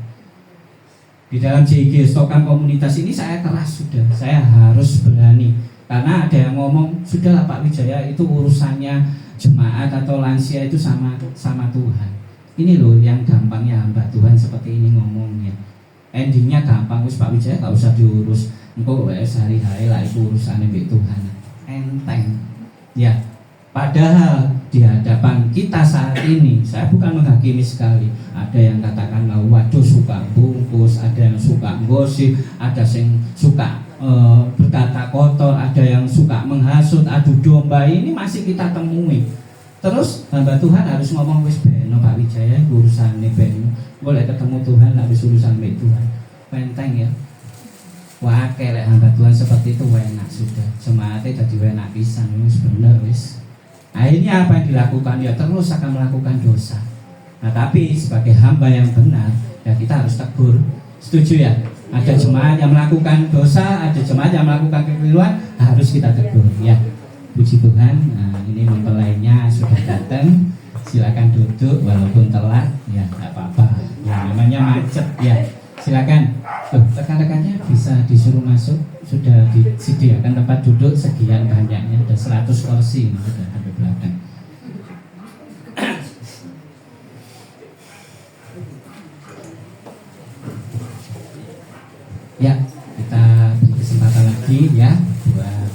Di dalam JIG Stokam komunitas ini saya keras sudah, saya harus berani. Karena ada yang ngomong, sudahlah Pak Wijaya itu urusannya jemaat atau lansia itu sama Tuhan. Ini loh yang gampangnya hamba Tuhan seperti ini ngomongnya. Endingnya gampang, wis Pak Wijaya gak usah diurus. Engkau sehari-hari lah itu urusan mbek Tuhan. Enteng. Ya, padahal di hadapan kita saat ini, saya bukan menghakimi sekali. Ada yang katakan waduh suka bungkus, ada yang suka gosip, ada yang suka berkata kotor, ada yang suka menghasut, adu domba. Ini masih kita temui. Terus hamba Tuhan harus ngomong wis beno Pak Wijaya urusane beno. Boleh ketemu Tuhan lah wis urusan mbek Tuhan. Penteng ya. Wah, kelek hamba Tuhan seperti itu enak sudah. Jemaatnya jadi enak pisan wis bener wis. Akhirnya apa yang dilakukan? Ya terus akan melakukan dosa. Nah, tapi sebagai hamba yang benar, ya kita harus tegur. Setuju ya? Ada jemaat yang melakukan dosa, ada jemaat yang melakukan kekeliruan, harus kita tegur ya. Puji Tuhan, nah, ini mempelainya sudah datang. Silakan duduk walaupun telat, ya nggak apa-apa. Ya namanya macet, ya. Silakan. Tuh, rekan-rekannya bisa disuruh masuk. Sudah disediakan tempat duduk sekian banyaknya, ada 100 kursi sudah ada belakang. Ya, kita beri kesempatan lagi ya buat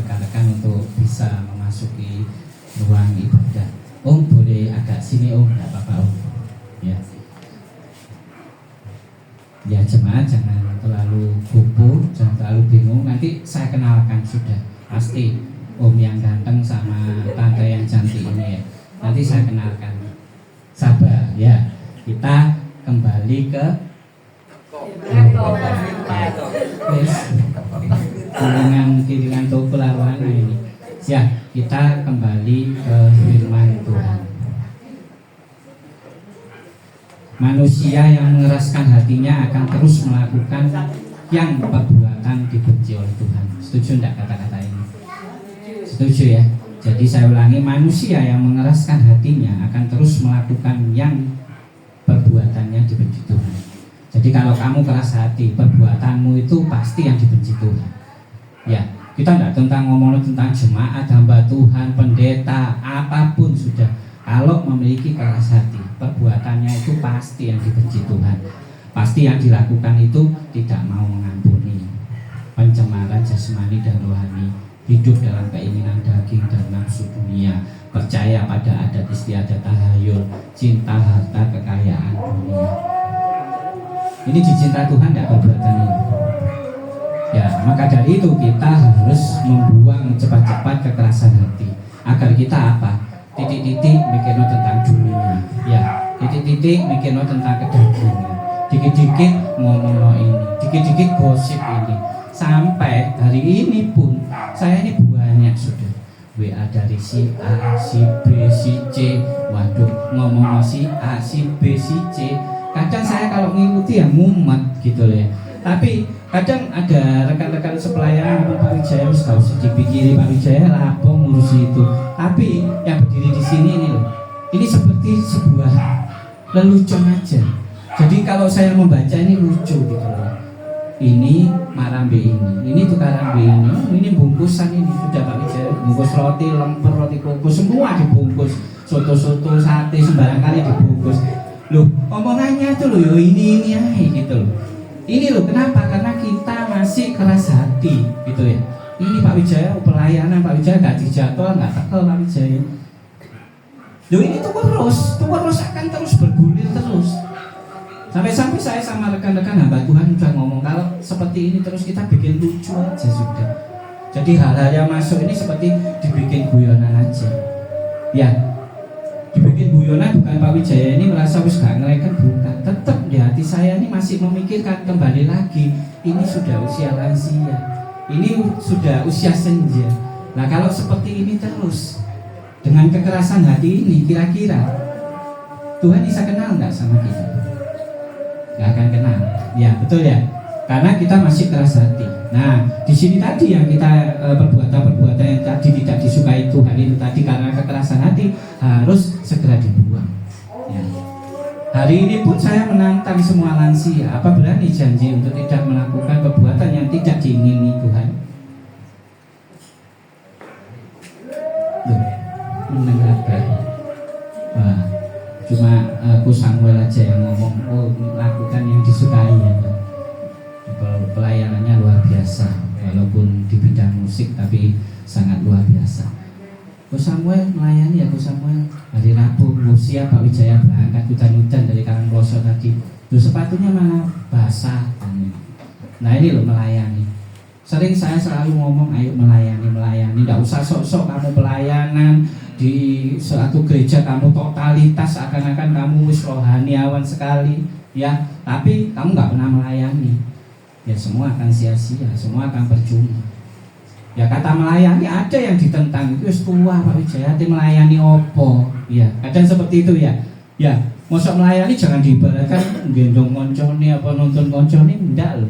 rekan-rekan untuk bisa memasuki ruang ibadah. Om boleh agak sini Om, nggak apa-apa Om. Ya, ya jemaat jangan terlalu kupu, jangan terlalu bingung. Nanti saya kenalkan sudah pasti Om yang ganteng sama tante yang cantik ini ya. Nanti saya kenalkan. Sabar ya. Kita kembali ke kiringan toko lawana ini. Ya, kita kembali ke firman Tuhan. Manusia yang mengeraskan hatinya akan terus melakukan yang perbuatan dibenci oleh Tuhan. Setuju enggak kata-kata ini? Setuju ya. Jadi saya ulangi, manusia yang mengeraskan hatinya akan terus melakukan yang perbuatannya dibenci Tuhan. Jadi kalau kamu keras hati, perbuatanmu itu pasti yang dibenci Tuhan. Ya, kita tidak tentang ngomong tentang jemaat, hamba Tuhan, pendeta, apapun sudah. Kalau memiliki keras hati, perbuatannya itu pasti yang dibenci Tuhan. Pasti yang dilakukan itu tidak mau mengampuni, pencemaran jasmani dan rohani, hidup dalam keinginan daging dan nafsu dunia, percaya pada adat istiadat tahayul, cinta harta kekayaan dunia. Ini dicinta Tuhan tidak perbuatan ini. Ya, maka dari itu kita harus membuang cepat-cepat kekerasan hati agar kita apa? Titik-titik mikirno tentang dunia. Ya, titik-titik mikirno tentang kedagingan. Dikit-dikit ngomong ini, dikit-dikit gosip ini. Sampai hari ini pun saya ini banyak sudah WA dari si A, si B, si C. Waduh, ngomong si A, si B, si C. Kadang saya kalau ngikuti ya mumet gitu loh ya. Tapi kadang ada rekan-rekan sepelayanan Pak Wijaya harus tahu dipikiri Pak Wijaya lapor ngurusi itu. Tapi yang berdiri di sini ini loh, ini seperti sebuah lelucon aja. Jadi kalau saya membaca ini lucu gitu loh. Ini marambe ini tukaran ini bungkusan ini sudah Pak Wijaya, bungkus roti, lemper, roti kukus semua dibungkus, soto-soto, sate sembarang kali dibungkus. Loh, omongannya tuh loh, ini aja gitu loh. Ini loh, kenapa? Karena kita masih keras hati gitu ya. Ini Pak Wijaya pelayanan, Pak Wijaya gak dijatuh, gak tekel Pak Wijaya. Loh ini tuh terus akan terus bergulir terus. Sampai-sampai saya sama rekan-rekan hamba Tuhan udah ngomong kalau seperti ini terus kita bikin lucu aja sudah. Jadi hal-hal yang masuk ini seperti dibikin guyonan aja. Ya, dibikin guyonan bukan Pak Wijaya ini merasa wis gak ngereken, bukan. Tetap di hati saya ini masih memikirkan kembali lagi. Ini sudah usia lansia, ini sudah usia senja. Nah kalau seperti ini terus dengan kekerasan hati ini, kira-kira Tuhan bisa kenal nggak sama kita? Nggak akan kenal. Ya betul ya. Karena kita masih keras hati. Nah, di sini tadi yang kita perbuatan-perbuatan yang tadi tidak disukai Tuhan itu tadi karena kekerasan hati harus segera dibuang. Ya. Hari ini pun saya menantang semua lansia. Apa berani janji untuk tidak melakukan perbuatan yang tidak diingini Tuhan? Loh, mendengar wah, cuma aku Samuel aja yang ngomong, oh lakukan yang disukai ya. Pelayanannya luar biasa, walaupun di bidang musik tapi sangat luar biasa. Ko Samuel melayani ya, Ko Samuel hari Rabu siap Pak Wijaya berangkat hutan-hutan dari Karangploso tadi. Loh sepatunya malah basah. Nah ini loh melayani. Sering saya selalu ngomong ayo melayani, tidak usah sok-sok kamu pelayanan di suatu gereja kamu totalitas seakan-akan kamu wis rohaniawan sekali, ya, tapi kamu nggak pernah melayani, ya semua akan sia-sia, semua akan percuma. Ya kata melayani ada yang ditentang itu wis tua Pak Wijayati, melayani opo, ya kadang seperti itu ya. Ya, mosok melayani jangan diibaratkan gendong koncone apa nonton koncone, enggak loh.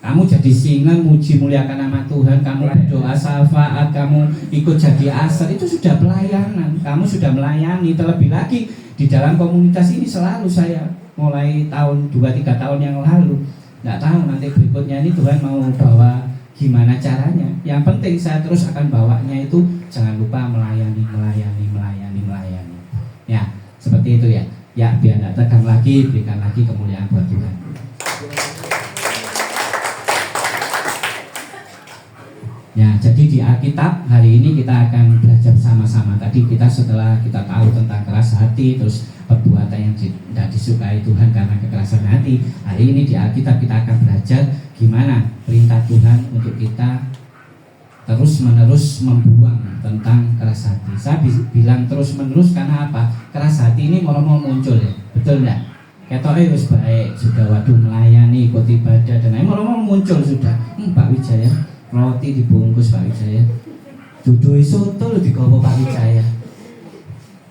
Kamu jadi singa, muji muliakan nama Tuhan, kamu berdoa syafaat, kamu ikut jadi asar, itu sudah pelayanan. Kamu sudah melayani. Terlebih lagi di dalam komunitas ini selalu saya mulai tahun 2-3 tahun yang lalu, nggak tahu nanti berikutnya ini Tuhan mau bawa gimana caranya. Yang penting saya terus akan bawanya itu jangan lupa melayani. Ya, seperti itu ya. Ya, biar tidak tegang lagi, berikan lagi kemuliaan buat Tuhan. Ya, jadi di Alkitab hari ini kita akan belajar sama-sama. Tadi kita setelah kita tahu tentang keras hati, terus perbuatan yang tidak disukai Tuhan karena kekerasan hati. Hari ini di Alkitab kita akan belajar gimana perintah Tuhan untuk kita terus-menerus membuang tentang keras hati. Saya bilang terus-menerus karena apa? Keras hati ini mau muncul ya, betul enggak? Ketoknya harus baik, sudah waduh melayani, ikut ibadah dan lain mau muncul sudah. Pak Wijaya, roti dibungkus Pak Wijaya, duduk soto lo digowo Pak Wijaya.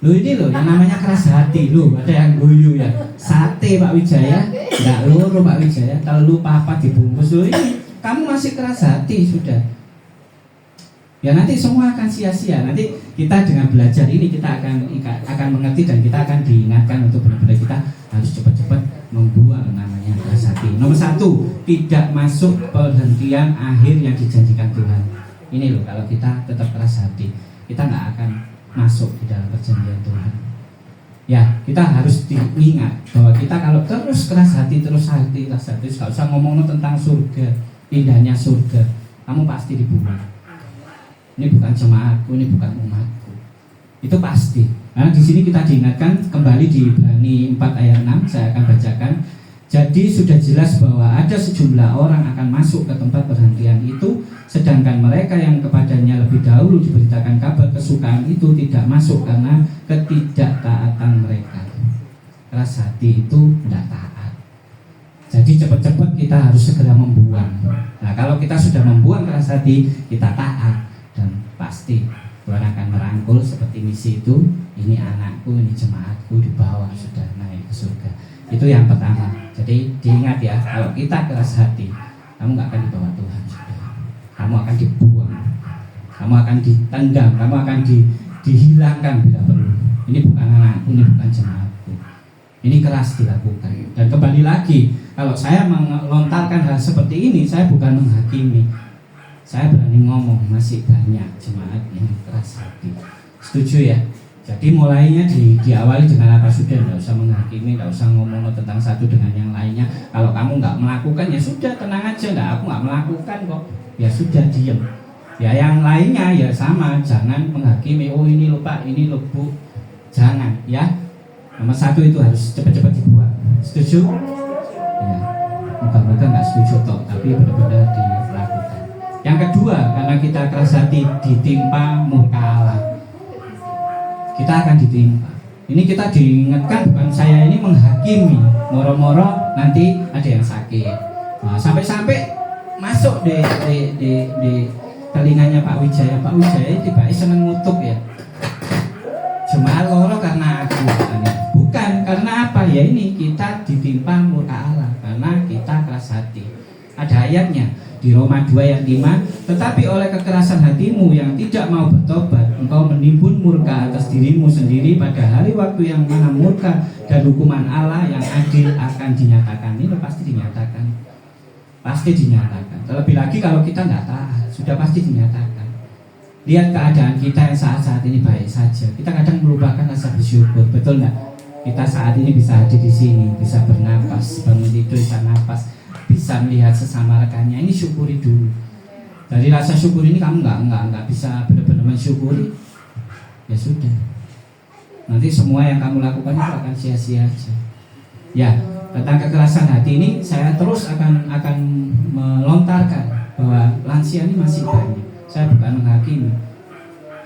Lo ini loh yang namanya keras hati lo, ada yang guyu ya. Sate Pak Wijaya, enggak loro Pak Wijaya, telu papat dibungkus lo ini. Kamu masih keras hati sudah. Ya nanti semua akan sia-sia. Nanti kita dengan belajar ini kita akan mengerti dan kita akan diingatkan untuk benar-benar kita harus cepat-cepat membuang namanya keras hati. Nomor 1, tidak masuk perhentian akhir yang dijanjikan Tuhan. Ini loh, kalau kita tetap keras hati, kita nggak akan masuk di dalam perjanjian Tuhan. Ya, kita harus diingat bahwa kita kalau terus keras hati, nggak usah ngomong tentang surga, indahnya surga, kamu pasti dibuang. Ini bukan jemaatku, ini bukan umatku. Itu pasti. Nah, di sini kita diingatkan kembali di Ibrani 4 ayat 6, saya akan bacakan. Jadi sudah jelas bahwa ada sejumlah orang akan masuk ke tempat perhentian itu, sedangkan mereka yang kepadanya lebih dahulu diberitakan kabar kesukaan itu tidak masuk karena ketidaktaatan mereka. Keras hati itu tidak taat. Jadi cepat-cepat kita harus segera membuang. Nah, kalau kita sudah membuang keras hati, kita taat. Dan pasti Tuhan akan merangkul seperti misi itu. Ini anakku, ini jemaatku, di bawah sudah naik ke surga. Itu yang pertama. Jadi diingat ya, kalau kita keras hati, kamu gak akan dibawa Tuhan sudah. Kamu akan dibuang, kamu akan ditendang, kamu akan dihilangkan bila perlu. Ini bukan anakku, ini bukan jemaatku. Ini keras dilakukan. Dan kembali lagi, kalau saya melontarkan hal seperti ini, saya bukan menghakimi. Saya berani ngomong, masih banyak jemaat yang keras hati. Setuju ya? Jadi mulainya diawali dengan apa sudah, tidak usah menghakimi, tidak usah ngomong tentang satu dengan yang lainnya. Kalau kamu nggak melakukan ya sudah, tenang aja, aku nggak melakukan kok. Ya sudah, diem. Ya yang lainnya ya sama, jangan menghakimi. Oh ini loh Pak, ini loh Bu, jangan ya. Nomor 1 itu harus cepat-cepat dibuang. Setuju? Ya, moga-moga nggak setuju toh, tapi benar-benar dilakukan. Yang kedua, karena kita keras hati, ditimpa murka Allah. Kita akan ditimpa. Ini kita diingatkan, bukan saya ini menghakimi. Moro-moro nanti ada yang sakit. Nah, sampai-sampai masuk di telinganya Pak Wijaya. Pak Wijaya tiba-tiba seneng ngutuk ya. Jemaat loro karena aku. Bukan karena apa ya, ini kita ditimpa murka Allah karena kita keras hati. Ada ayatnya di Roma 2 ayat 5, tetapi oleh kekerasan hatimu yang tidak mau bertobat, engkau menimbun murka atas dirimu sendiri pada hari waktu yang mana murka dan hukuman Allah yang adil akan dinyatakan. Ini pasti dinyatakan. Pasti dinyatakan. Terlebih lagi kalau kita nggak taat, sudah pasti dinyatakan. Lihat keadaan kita yang saat-saat ini baik saja. Kita kadang melupakan rasa bersyukur, betul nggak? Kita saat ini bisa hadir di sini, bisa bernapas, bangun tidur bisa napas, bisa melihat sesama rekannya, ini syukuri dulu. Dari rasa syukur ini kamu nggak bisa benar-benar mensyukuri, ya sudah. Nanti semua yang kamu lakukan itu akan sia-sia aja. Ya, tentang kekerasan hati ini saya terus akan melontarkan bahwa lansia ini masih banyak. Saya bukan menghakimi.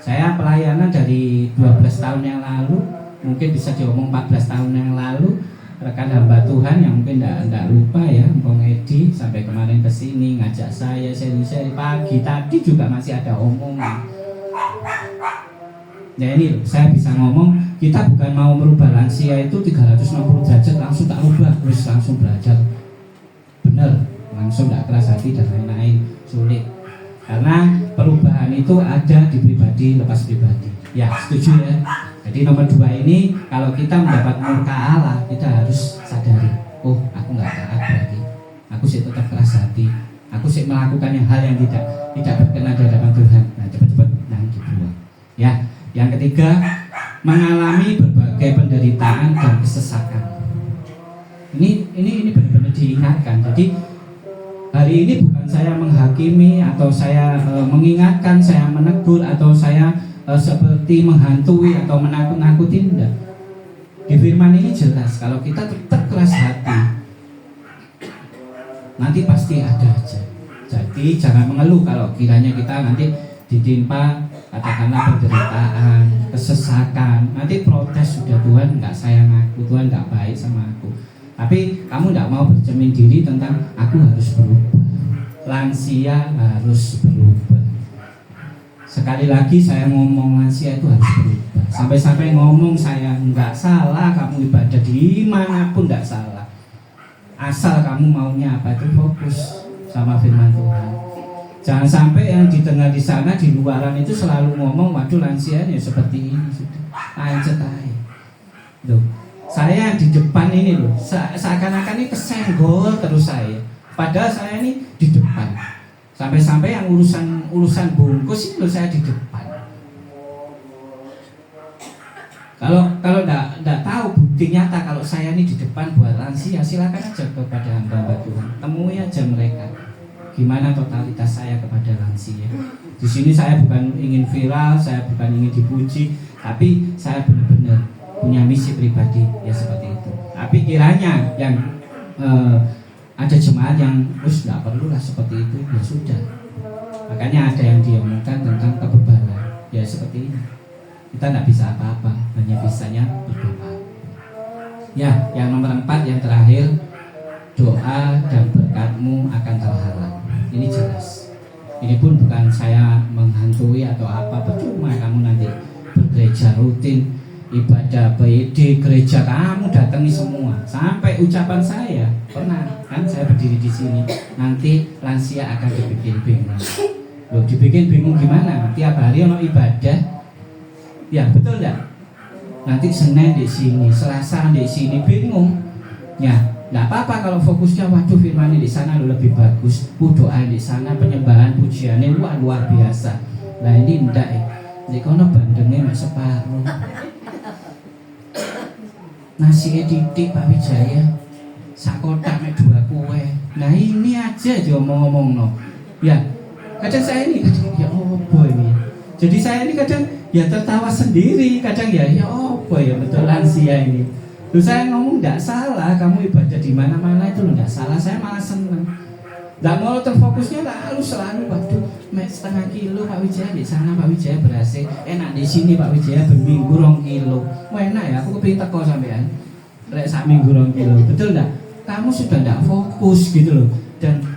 Saya pelayanan dari 12 tahun yang lalu, mungkin bisa diomong 14 tahun yang lalu. Rekan hamba Tuhan yang mungkin enggak lupa ya, Mpong Edi sampai kemarin ke sini ngajak saya sharing-sharing pagi tadi juga masih ada omongan. Ya ini loh, saya bisa ngomong, kita bukan mau merubah lansia itu 360 derajat langsung tak rubah, terus langsung belajar bener, langsung tak keras hati dan lain-lain, sulit. Karena perubahan itu ada di pribadi lepas pribadi. Ya setuju ya. Jadi nomor 2 ini, kalau kita mendapat murka Allah, kita harus sadari, oh aku nggak taat berarti, aku sih tetap keras hati, aku sih melakukan hal yang tidak berkenan di hadapan Tuhan. Nah cepat-cepat jangan dibuang. Ya, yang ketiga, mengalami berbagai penderitaan dan kesesakan. Ini benar-benar diingatkan. Jadi hari ini bukan saya menghakimi atau saya mengingatkan, saya menegur atau saya seperti menghantui atau menakut-nakuti, enggak. Di firman ini jelas kalau kita tetap keras hati, nanti pasti ada aja. Jadi jangan mengeluh kalau kiranya kita nanti ditimpa katakanlah penderitaan, kesesakan, nanti protes, sudah Tuhan nggak sayang aku, Tuhan nggak baik sama aku. Tapi kamu nggak mau bercermin diri tentang aku harus berubah, lansia harus berubah. Sekali lagi saya ngomong lansia itu harus berubah. Sampai-sampai ngomong saya nggak salah, kamu ibadah di mana pun nggak salah. Asal kamu maunya apa itu fokus sama firman Tuhan. Jangan sampai yang didengar di sana di luaran itu selalu ngomong, waduh lansia ya seperti ini sudah. Lanjut aja. Loh, saya di depan ini loh, seakan-akan ini kesenggol terus saya. Padahal saya ini di depan. Sampai-sampai yang urusan bungkus itu saya di depan. Kalau enggak tahu bukti nyata kalau saya ini di depan buat lansia, silakan aja kepada hamba Tuhan. Temui aja mereka. Gimana totalitas saya kepada lansia. Di sini saya bukan ingin viral, saya bukan ingin dipuji, tapi saya benar-benar punya misi pribadi ya seperti itu. Tapi kiranya yang ada jemaat yang nggak perlu lah seperti itu, ya sudah. Makanya ada yang diomongkan tentang kebebalan, ya seperti ini. Kita nggak bisa apa-apa, hanya bisanya berdoa. Ya, yang nomor 4 yang terakhir, doa dan berkatmu akan terhalang. Ini jelas. Ini pun bukan saya menghantui atau apa, percuma kamu nanti bergereja rutin, ibadah PID, gereja kamu datangi semua. Sampai ucapan saya pernah kan saya berdiri di sini, nanti lansia akan dibikin bingung. Loh, dibikin bingung gimana? Tiap hari ono ibadah, ya betul enggak? Nanti Senin di sini, Selasa di sini, bingung. Ya, nggak apa-apa kalau fokusnya waduh firman di sana lebih bagus, doa di sana, penyembahan pujiannya luar biasa. Nah ini enggak ya. Jadi kono bandengnya mek separuh. Nasi titik Pak Wijaya, sak kotak mek 2 kue. Nah ini aja diomong-omong no. Ya, kadang saya ini kadang ya boy ini. Jadi saya ini kadang ya tertawa sendiri, kadang ya boy ya betul lansia ini. Terus saya ngomong nggak salah, kamu ibadah di mana-mana itu nggak salah, saya malah seneng. Nggak mau terfokusnya selalu waduh, setengah kilo Pak Wijaya di sana, Pak Wijaya berhasil, enak di sini Pak Wijaya berminggu 2 kilo, enak ya, aku kepingin teko sampean, lek sak minggu 2 kilo, betul nggak? Kamu sudah nggak fokus gitu loh,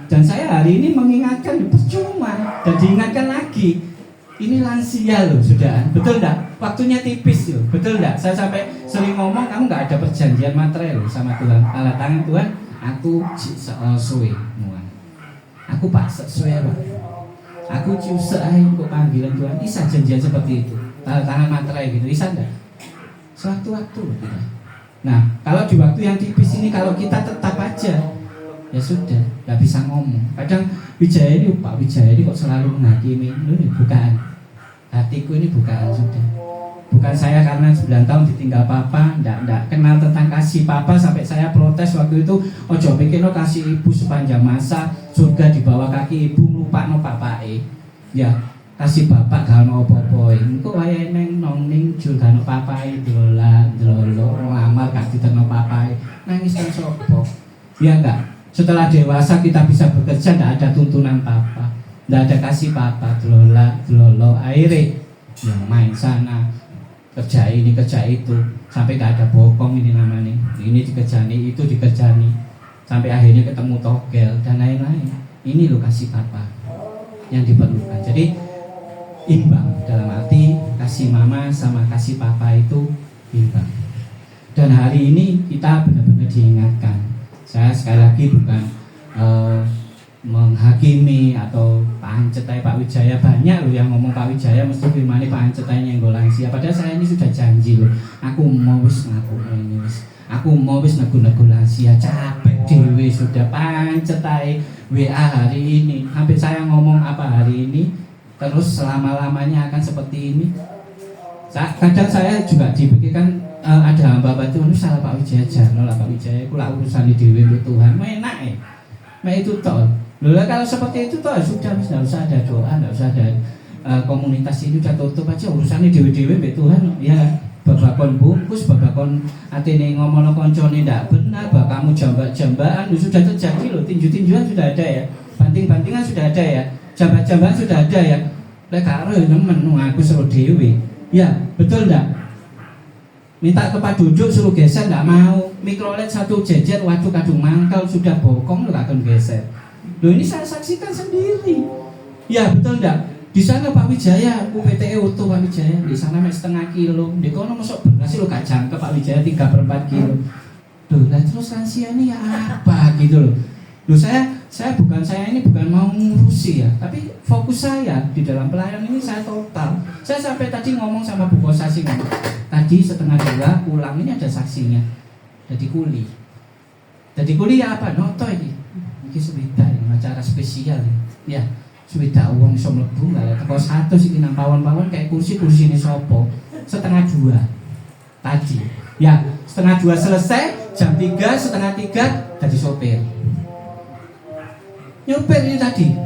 dan saya hari ini mengingatkan percuma, dan diingatkan lagi. Ini lansia loh sudah, betul enggak? Waktunya tipis loh, betul enggak? Saya sampai sering ngomong kamu nggak ada perjanjian materai loh sama Tuhan. Tanda tangan Tuhan, aku suwe muan. Aku paksa suwe Pak. Aku ciusai untuk panggilan Tuhan. Bisa janjian seperti itu. Tanda tangan materai gitu, bisa enggak? Sewaktu-waktu loh kita. Nah, kalau di waktu yang tipis ini kalau kita tetap aja, ya sudah, nggak bisa ngomong. Kadang Wijaya ini, Pak Wijaya ini kok selalu menghakimi. Ini bukan. Hatiku ini bukan sudah. Bukan saya karena 9 tahun ditinggal papa, enggak kenal tentang kasih papa sampai saya protes waktu itu. Ojo pikir no kasih ibu sepanjang masa, surga di bawah kaki ibu, lupa no papae. Ya, kasih bapak gak no opo-opo. Engko wayahe neng nong ning jul gak no papae, drolo ngelamar gak diterno papae. Nangis kan sopo. Ya enggak. Setelah dewasa kita bisa bekerja, enggak ada tuntunan papa. Nggak ada kasih papa, delolo aire. yang main sana, kerja ini kerja itu, sampai gak ada bokong ini namanya, ini dikerjani, itu dikerjani, sampai akhirnya ketemu togel dan lain-lain. Ini loh kasih papa yang diperlukan. Jadi imbang, dalam arti kasih mama sama kasih papa itu imbang. Dan hari ini kita benar-benar diingatkan. Saya sekali lagi bukan menghakimi atau pancetai Pak Wijaya. Banyak loh yang ngomong Pak Wijaya mesti firmane pancetainya yang lansia. Padahal saya ini sudah janji loh, aku mau wis ngaku ini wis, aku mau wis nego-nego lansia, capek dewe sudah pancetai WA hari ini. Hampir saya ngomong apa hari ini terus selama-lamanya akan seperti ini. Kadang saya juga dipikirkan ada hamba-hamba itu salah Pak Wijaya, jangan lah Pak Wijaya, aku lah urusan di dewe Tuhan, enak itu toh. Loh, kalau seperti itu toh sudah tidak usah ada doa, tidak usah ada komunitas ini, sudah tutup aja urusannya dewe-dewe mbek Tuhan ya. Babakon bungkus, babakon atene ngomong koncone ndak benar, kamu jambak-jambakan sudah terjadi loh, tinju-tinjuan sudah ada ya, banting-bantingan sudah ada ya, jambat-jambakan sudah ada ya. Lek karo nemen aku suruh dewe. Ya, betul ndak? Minta tempat duduk suruh geser ndak mau, mikrolet satu jejer, waduh kadung mangkal sudah bokong lu akan geser. Loh ini saya saksikan sendiri. Ya betul enggak? Di sana Pak Wijaya, UPTE utuh Pak Wijaya. Di sana setengah kilo. Di kono masuk beras lo gak jangkep Pak Wijaya 3/4 kilo. Loh, lah terus lansia ini ya apa gitu loh. Loh saya ini bukan mau ngurusi ya, tapi fokus saya di dalam pelayanan ini saya total. Saya sampai tadi ngomong sama Bu Kosasi tadi 1:30 pulang ini ada saksinya. Jadi kuli ya apa? Noto ini. Ini sudah acara spesial ya. Sudah uang iso mlebu enggak teko 100 iki nang pawon-pawon kayak kursi ini sopo 1:30 tadi. Ya, 1:30 selesai, jam 3, 2:30 jadi sopir. Nyopir ini tadi.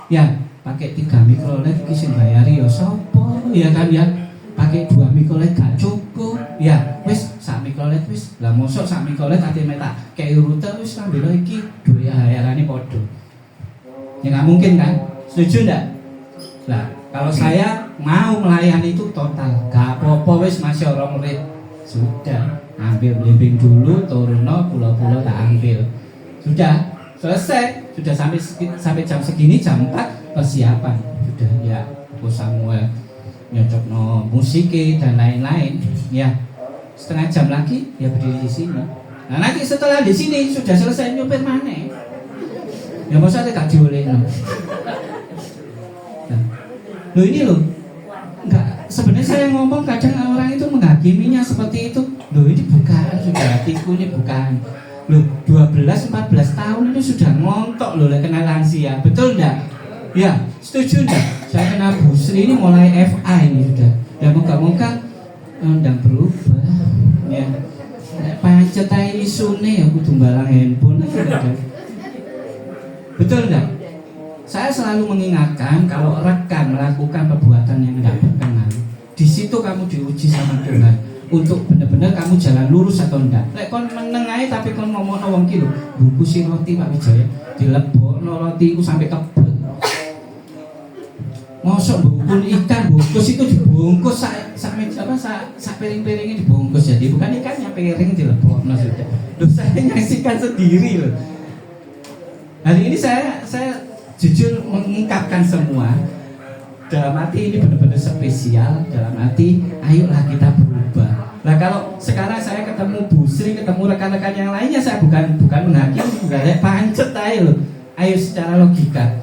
Ya, pakai 3 mikrolet iki sing bayari ya sopo ya kan ya. Pakai 2 mikrolet gak cukup. Ya, wis sak mikrolet wis. Lah mosok sak mikrolet ate metak kayak rute wis ngambil iki duwe hayarane padha. Ya nggak mungkin kan? Setuju enggak? Nah, kalau saya mau melayani itu total, gak apa-apa wis masih orang murid. Sudah, ambil blimbing dulu, turunno pulau-pulau tak ambil. Sudah, selesai. Sudah sampai jam segini, jam 4 persiapan. Sudah ya, Bu Samuel nyocokno musik dan lain-lain. Ya, setengah jam lagi ya berdiri di sini. Nah, nanti setelah di sini sudah selesai nyopir mana? Ya masa gak diolehin. Nah, loh ini loh, enggak, sebenarnya saya ngomong kadang orang itu menghakiminya seperti itu. Loh ini bukan, sudah hatiku ini bukan. Loh 12-14 tahun ini sudah ngontok loh kena lansia, betul enggak? Ya, setuju enggak? Saya kena Bu Sri ini mulai FA ini sudah. Ya moga-moga ndang berubah. Ya, pancetai isune ya kudu mbalang handphone aja. Betul enggak? Saya selalu mengingatkan kalau rekan melakukan perbuatan yang tidak berkenan, di situ kamu diuji sama Tuhan untuk benar-benar kamu jalan lurus atau enggak. Lek kon meneng ae tapi kon ngomongno wong ki lho, bungkusi roti Pak Wijaya, dilebokno roti iku sampai kebel. Mosok bungkus ikan bungkus itu dibungkus sak piring-piringnya dibungkus, jadi bukan ikannya, piring dilebokno sudah. Loh saya nyaksikan sendiri loh. Hari ini saya jujur mengungkapkan semua dalam arti ini benar-benar spesial, dalam arti ayolah kita berubah. Nah kalau sekarang saya ketemu Bu Sri, ketemu rekan-rekan yang lainnya, saya bukan menghakimi, bukan pancet ayo loh. Ayo secara logika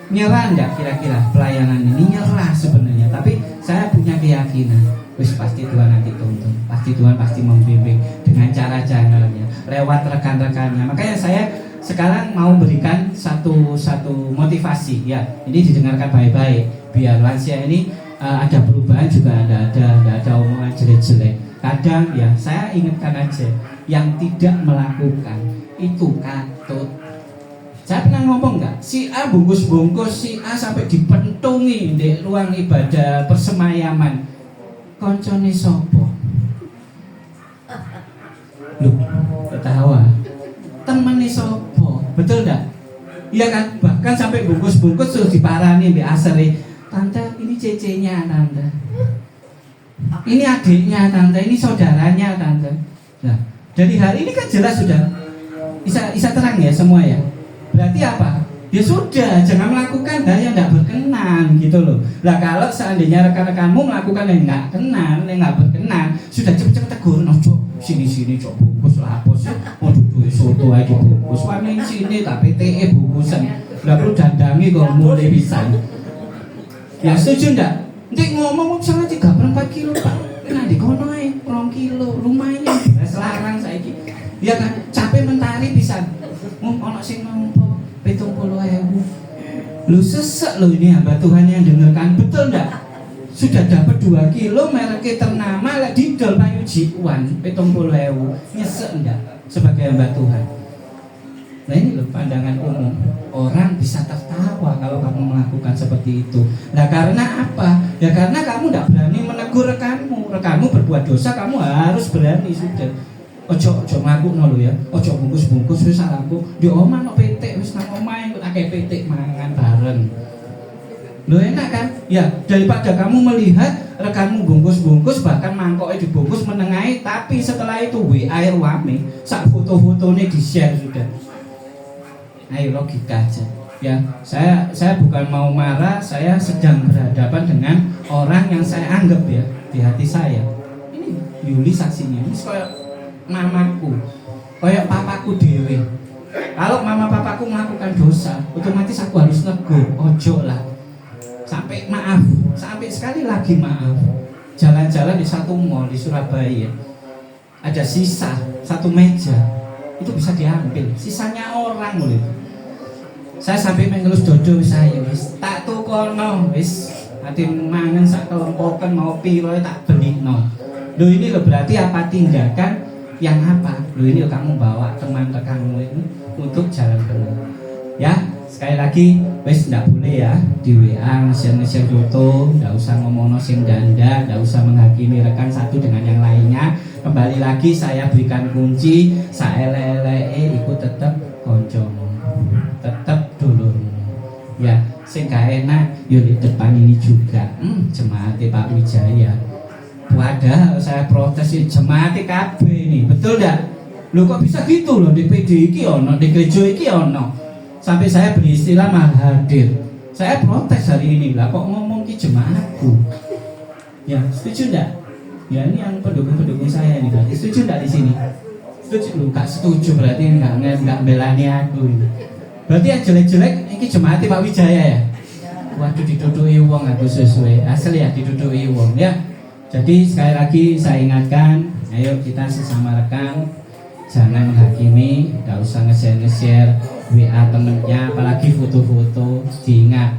nyerah enggak kira-kira pelayanan ini? Nyerah sebenarnya, tapi saya punya keyakinan wis pasti Tuhan nanti tuntun, pasti Tuhan pasti membimbing dengan cara-caranya lewat rekan-rekannya. Makanya saya sekarang mau berikan satu motivasi ya. Ini didengarkan baik-baik biar lansia ini ada perubahan juga, ada omongan jelek-jelek. Kadang ya saya ingatkan aja, yang tidak melakukan itu katut. Saya pernah ngomong nggak, si A bungkus-bungkus, si A sampai dipentungi di ruang ibadah persemayaman. Koncone sopo? Loh, ketawa. Temene sopo? Betul enggak? Iya kan? Bahkan sampai bungkus-bungkus terus diparani mbek asere. Tante, ini cecenya tante, ini adiknya tante, ini saudaranya tante. Nah, dari hari ini kan jelas sudah bisa terang ya semua ya. Berarti apa? Ya sudah, jangan melakukan hal yang tidak berkenan gitu loh. Lah kalau seandainya rekan-rekanmu melakukan yang nggak kenan, yang nggak berkenan, sudah cepet-cepet tegur, no cok, sini cok bungkus lah, bos, mau duduk soto aja bungkus, wani sini tak PTE bungkusan, nggak perlu dandangi kok mulai bisa. Ya setuju ndak? Nanti ngomong misalnya 3/4 kilo pak, nah di kono 2 kilo, lumayan, selarang saiki. Ya kan, capek mentari bisa, ono sing nompo 70.000. Lu sesek lo ini hamba Tuhan yang dengarkan, betul ndak? Sudah dapat 2 kilo mereknya ternama lah didol payu jiwan 70.000. Nyesek ndak sebagai hamba Tuhan? Nah ini loh pandangan umum. Orang bisa tertawa kalau kamu melakukan seperti itu. Nah karena apa? Ya karena kamu ndak berani menegur rekanmu. Rekanmu berbuat dosa, kamu harus berani sudah. Ojo ngakukno lho ya. Ojo bungkus-bungkus wis salahku. Di omah no PT wis nang omahe kok akeh PT mangan bareng. Lho enak kan? Ya, daripada kamu melihat rekanmu bungkus-bungkus bahkan mangkoknya dibungkus menengahi, tapi setelah itu WA rame, sak foto-fotonya di-share sudah. Ayo logika aja. Ya, saya bukan mau marah, saya sedang berhadapan dengan orang yang saya anggap ya di hati saya. Ini Yuli saksinya. Ini kayak mamaku, kayak papaku dewe. Kalau mama papaku melakukan dosa, otomatis aku harus negur, ojo lah. Sampai maaf, sampai sekali lagi maaf. Jalan-jalan di satu mall di Surabaya, ada sisa 1 meja, itu bisa diambil. Sisanya orang mulai. Saya sampai mengelus dodo saya, wis tak tukono, wis ati mangan sak kelompokan mau piro tak benikno. Loh ini loh berarti apa tindakan yang apa? Lu ini kamu bawa teman rekanmu ini untuk jalan benar. Ya, sekali lagi, wes ndak boleh ya di WA nge-share foto, ndak usah ngomong sing danda, ndak usah menghakimi rekan satu dengan yang lainnya. Kembali lagi saya berikan kunci, saelele ikut tetap koncomu, tetap dulurmu. Ya, sing gak enak yo di depan ini juga. Jemaat Pak Wijaya. Wadah, saya protes jemaat KB ini, betul enggak? Loh kok bisa gitu loh, di PD iki ono, di gereja iki ono. Sampai saya beristilah malah hadir. Saya protes hari ini lah, kok ngomong ki jemaatku. Ya, setuju enggak? Ya ini yang pendukung-pendukung saya ini, berarti setuju enggak di sini? Setuju loh, gak setuju berarti enggak belani aku ini. Berarti yang jelek-jelek ini jemaat Pak Wijaya ya? Waduh diduduki wong aku sesuai, asli ya diduduki wong ya. Jadi sekali lagi saya ingatkan, ayo kita sesama rekan jangan menghakimi, gak usah nge-share WA temennya, apalagi foto-foto. Diingat,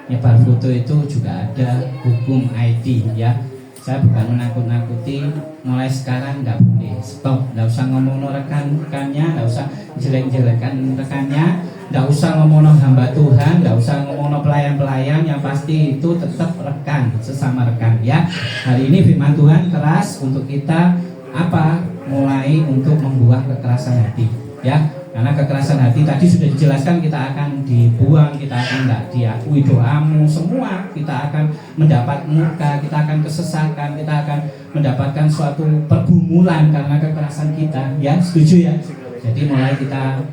nyebar foto itu juga ada hukum IT ya. Saya bukan menakut-nakuti, mulai sekarang nggak boleh, stop, nggak usah ngomong rekan-rekannya, nggak usah jelek-jelekan rekannya, nggak usah ngomong hamba Tuhan, nggak usah ngomong pelayan-pelayan, yang pasti itu tetap rekan, sesama rekan ya. Hari ini firman Tuhan keras untuk kita apa? Mulai untuk membuang kekerasan hati ya. Karena kekerasan hati tadi sudah dijelaskan, kita akan dibuang, kita akan nggak diakui doamu, semua kita akan mendapat murka, kita akan kesesakan, kita akan mendapatkan suatu pergumulan karena kekerasan kita ya, setuju ya? Jadi mulai kita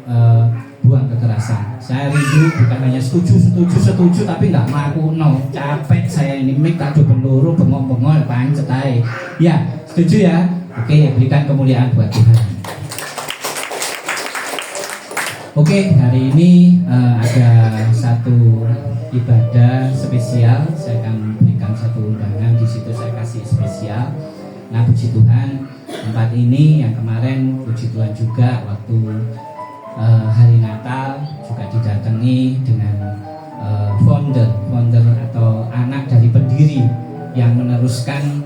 buang kekerasan. Saya rindu bukan hanya setuju tapi nggak melakukan, no, capek saya ini mik tak peluru bengong-bengong pancet aja. Ya, setuju ya? Oke, berikan kemuliaan buat Tuhan. Oke, hari ini ada satu ibadah spesial. Saya akan berikan satu undangan, di situ saya kasih spesial. Nah, puji Tuhan, tempat ini yang kemarin puji Tuhan juga waktu hari Natal juga didatangi dengan founder atau anak dari pendiri yang meneruskan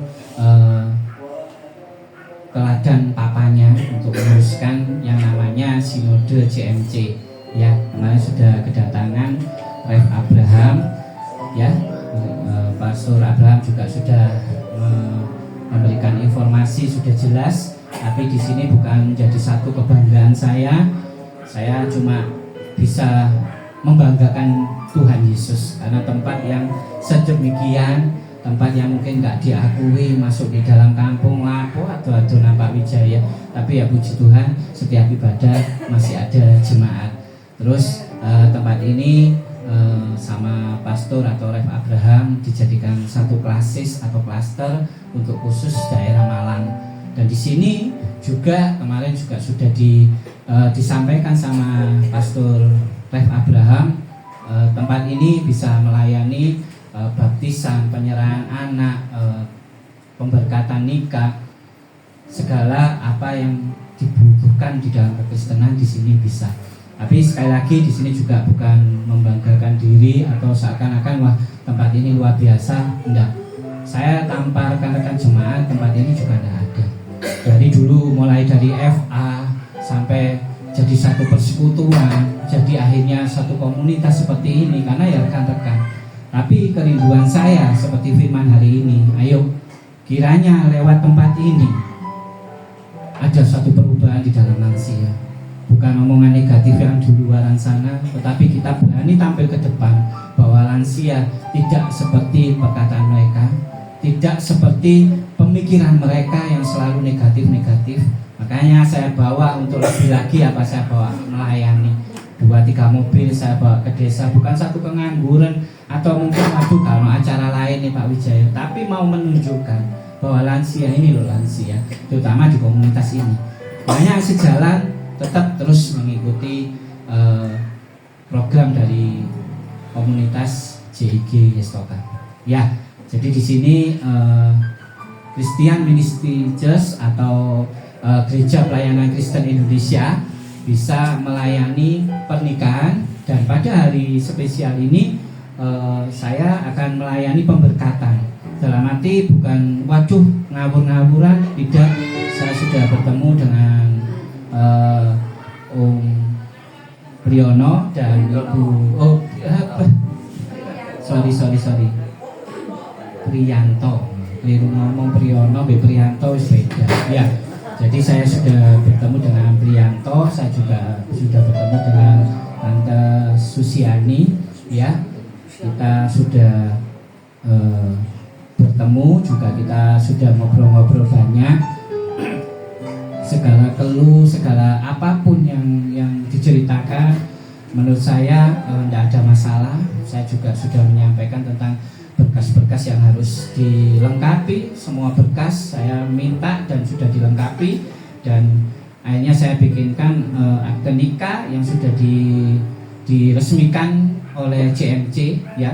teladan papanya untuk meneruskan yang namanya Sinode CMC ya. Kemarin sudah kedatangan Rev Abraham ya, Pastor Abraham juga sudah memberikan informasi sudah jelas. Tapi di sini bukan menjadi satu kebanggaan saya cuma bisa membanggakan Tuhan Yesus. Karena tempat yang sedemikian, tempat yang mungkin nggak diakui, masuk di dalam kampung lapo atau nampak Wijaya, tapi ya puji Tuhan setiap ibadah masih ada jemaat. Terus tempat ini sama pastor atau Rev Abraham dijadikan satu klasis atau klaster untuk khusus daerah Malang. Dan di sini juga kemarin juga sudah disampaikan sama pastor Rev Abraham, tempat ini bisa melayani baptisan, penyerahan anak, pemberkatan nikah, segala apa yang dibutuhkan di dalam kekristenan di sini bisa. Tapi sekali lagi di sini juga bukan membanggakan diri atau seakan-akan wah tempat ini luar biasa. Enggak. Saya tanpa rekan-rekan jemaat tempat ini juga enggak ada. Dari dulu mulai dari FA sampai jadi satu persekutuan, jadi akhirnya satu komunitas seperti ini karena ya rekan-rekan. Tapi kerinduan saya seperti firman hari ini, ayo kiranya lewat tempat ini ada satu perubahan di dalam lansia. Bukan omongan negatif yang di luaran sana, tetapi kita berani tampil ke depan bahwa lansia tidak seperti perkataan mereka, tidak seperti pemikiran mereka yang selalu negatif-negatif. Makanya saya bawa untuk lebih lagi apa saya bawa melayani 2-3 mobil saya bawa ke desa, bukan satu pengangguran atau mungkin waduh kalau acara lain nih Pak Wijaya, tapi mau menunjukkan bahwa lansia ini loh lansia, terutama di komunitas ini. Makanya sejalan tetap terus mengikuti program dari komunitas JIG Yestoka. Ya, jadi di sini Christian Ministry Church atau Gereja Pelayanan Kristen Indonesia bisa melayani pernikahan, dan pada hari spesial ini saya akan melayani pemberkatan. Dalam arti bukan waduh ngawur-ngawuran, tidak. Saya sudah bertemu dengan Om Priyono dan Ibu sorry Priyanto, keliru ngomong Priyono, Priyanto beda ya. Jadi saya sudah bertemu dengan Priyanto, saya juga sudah bertemu dengan Tante Susiani ya. Kita sudah bertemu juga, kita sudah ngobrol-ngobrol banyak. Segala keluh, segala apapun yang diceritakan, menurut saya tidak ada masalah. Saya juga sudah menyampaikan tentang berkas-berkas yang harus dilengkapi. Semua berkas saya minta dan sudah dilengkapi, dan akhirnya saya bikinkan akte nikah yang sudah diresmikan oleh CMC ya.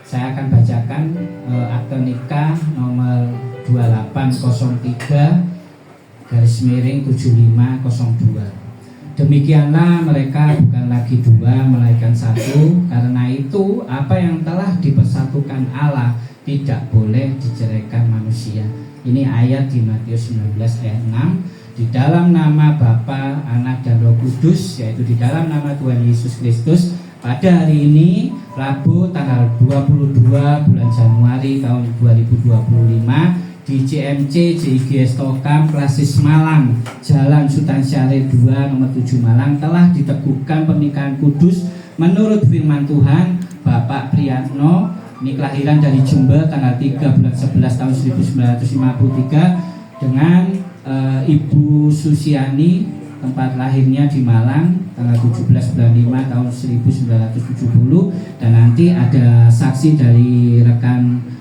Saya akan bacakan akte nikah nomor 2803/7502. Demikianlah mereka bukan lagi dua melainkan satu. Karena itu apa yang telah dipersatukan Allah tidak boleh diceraikan manusia. Ini ayat di Matius 19 ayat 6. Di dalam nama Bapa, Anak dan Roh Kudus, yaitu di dalam nama Tuhan Yesus Kristus, pada hari ini Rabu tanggal 22 bulan Januari tahun 2025 di CMC JIG Stokam Klasis Malang, Jalan Sultan Syarif 2 nomor 7 Malang, telah diteguhkan pernikahan kudus menurut firman Tuhan Bapak Priyatno, ini kelahiran dari Jember tanggal 3 bulan 11 tahun 1953, dengan Ibu Susiani, tempat lahirnya di Malang, tanggal 17 bulan 5 tahun 1970, dan nanti ada saksi dari rekan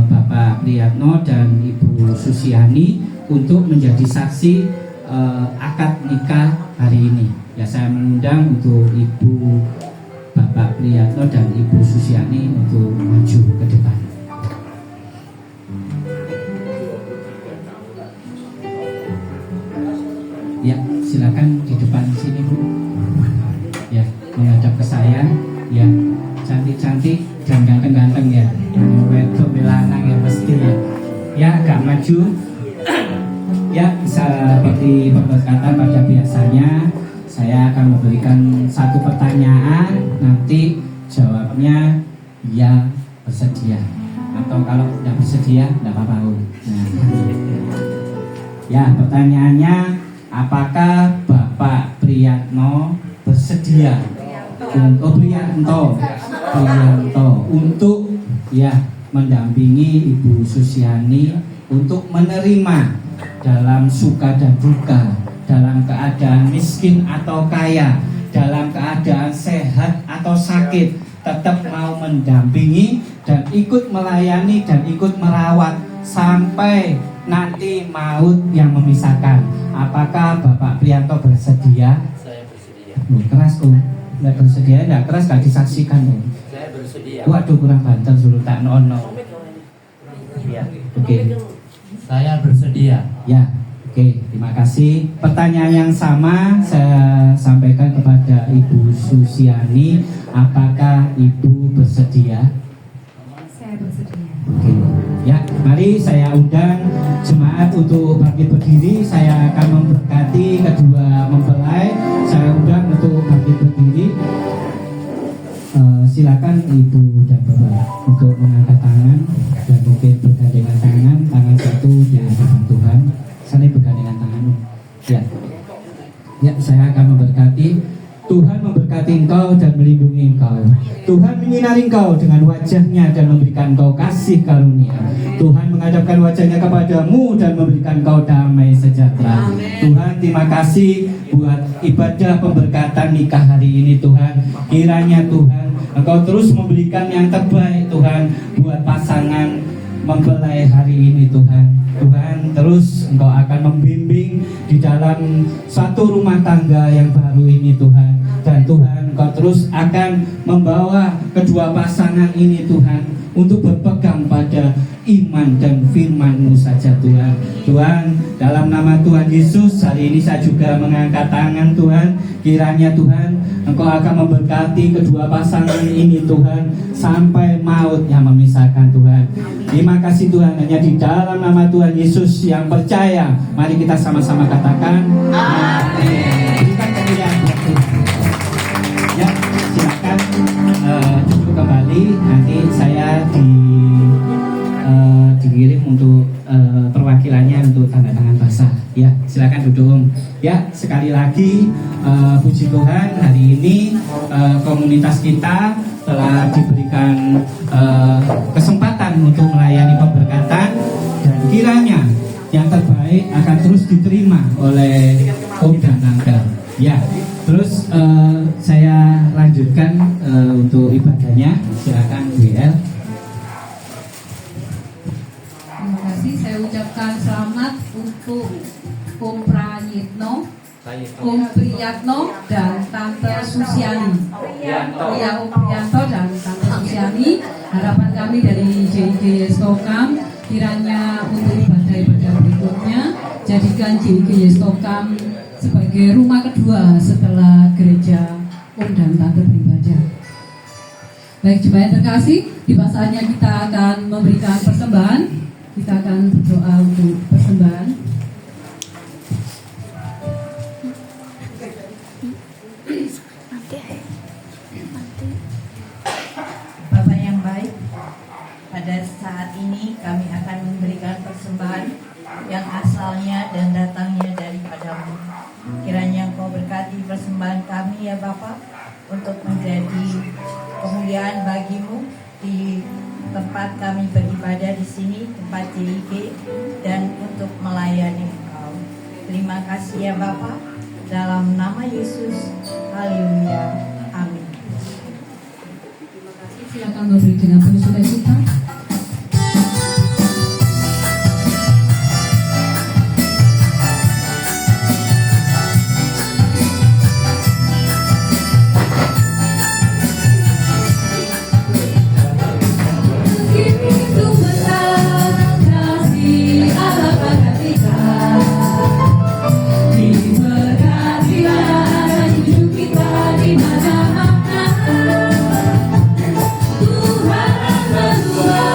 Bapak Priyatno dan Ibu Susiani untuk menjadi saksi akad nikah hari ini. Ya, saya mengundang untuk Ibu Bapak Priyatno dan Ibu Susiani untuk maju ke depan. Ya, silakan di depan sini Bu. Ya, menghadap ke saya. Ya, cantik-cantik dan ganteng-ganteng ya. Wedok belanang ya pasti ya. Ya, agak maju. Ya, bisa seperti pemberkatan pada biasanya. Saya akan memberikan satu pertanyaan, nanti jawabnya ya bersedia. Atau kalau tidak bersedia, tidak apa-apa. Nah. Ya, pertanyaannya, apakah Bapak Priyatno bersedia Priyanto untuk ya mendampingi Ibu Susiani untuk menerima dalam suka dan duka, dalam keadaan miskin atau kaya, dalam keadaan sehat atau sakit, tetap mau mendampingi dan ikut melayani dan ikut merawat sampai nanti maut yang memisahkan. Apakah Bapak Priyanto bersedia? Saya bersedia. Keras kok. Nggak bersedia, nggak keras nggak disaksikan ya. Saya bersedia. Waduh kurang banter suruh tak nono. Ya. Oke. Saya bersedia. Ya, oke. Terima kasih. Pertanyaan yang sama saya sampaikan kepada Ibu Susiani. Apakah Ibu bersedia? Saya bersedia. Oke. Ya, mari saya undang jemaat untuk bangkit berdiri. Saya akan memberkati kedua mempelai. Saya undang untuk bangkit berdiri. Silakan Ibu dan Bapak untuk mengangkat tangan dan mungkin bergandengan tangan satu di hadapan Tuhan, saling bergandengan tangan. Ya, saya akan memberkati. Tuhan memberkati engkau dan melindungi engkau. Tuhan menyinari engkau dengan wajahnya dan memberikan engkau kasih karunia. Tuhan menghadapkan wajahnya kepadamu dan memberikan engkau damai sejahtera. Tuhan, terima kasih buat ibadah pemberkatan nikah hari ini Tuhan. Kiranya Tuhan engkau terus memberikan yang terbaik Tuhan buat pasangan mempelai hari ini Tuhan. Tuhan, terus engkau akan membimbing di dalam satu rumah tangga yang baru ini Tuhan. Dan Tuhan, engkau terus akan membawa kedua pasangan ini Tuhan untuk berpegang pada iman dan firman-Mu saja Tuhan. Tuhan, dalam nama Tuhan Yesus, hari ini saya juga mengangkat tangan Tuhan. Kiranya Tuhan, engkau akan memberkati kedua pasangan ini Tuhan sampai maut yang memisahkan Tuhan. Terima kasih Tuhan, hanya di dalam nama Tuhan Yesus yang percaya. Mari kita sama-sama katakan amin. Berikan kemuliaan buat Tuhan. Ya, silakan duduk kembali. Nanti saya dikirim untuk perwakilannya untuk tanda tangan basah. Ya, silakan duduk Om. Ya, sekali lagi puji Tuhan, hari ini komunitas kita telah diberikan kesempatan untuk melayani pemberkatan, dan kiranya yang terbaik akan terus diterima oleh Om dan Tante. Ya, terus saya lanjutkan untuk ibadahnya. Silakan WL. Terima kasih. Saya ucapkan selamat untuk Om Prayitno, Om Priyatno dan Tante Susiani. Ya, Om Priyanto dan Tante Susiani. Harapan kami dari JIG Stokam, kiranya untuk ibadah-ibadah berikutnya jadikan JIG Stokam sebagai rumah kedua setelah gereja Om dan Tante beribadah. Baik jemaat terkasih, tiba saatnya kita akan memberikan persembahan. Kita akan berdoa untuk persembahan. Bapak yang baik, pada saat ini kami akan memberikan persembahan yang asalnya dan datangnya daripadamu. Kiranya Engkau berkati persembahan kami ya Bapak, untuk menjadi kemuliaan bagimu di tempat kami beribadah di sini, tempat JIG, dan untuk melayani Engkau. Terima kasih ya Bapak, dalam nama Yesus, haleluya, amin. Silakan memberi dengan penuh sukacita. Tuhan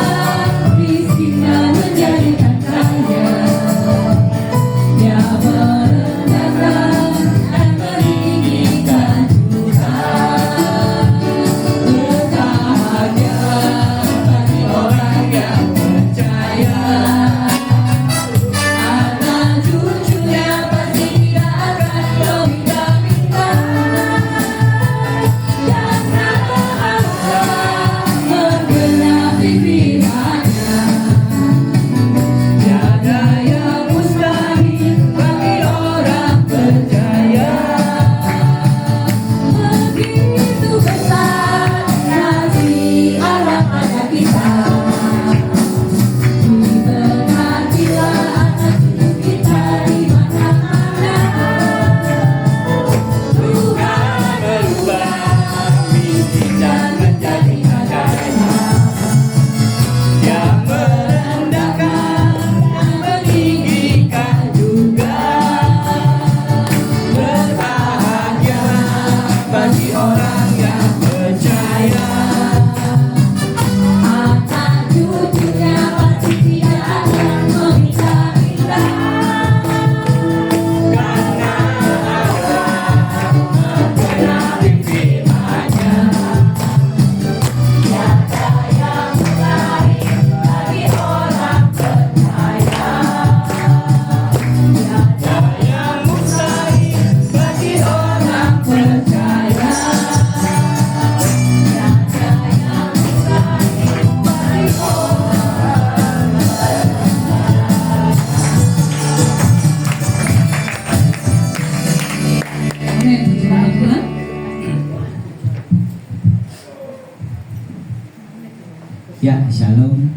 Ya, shalom.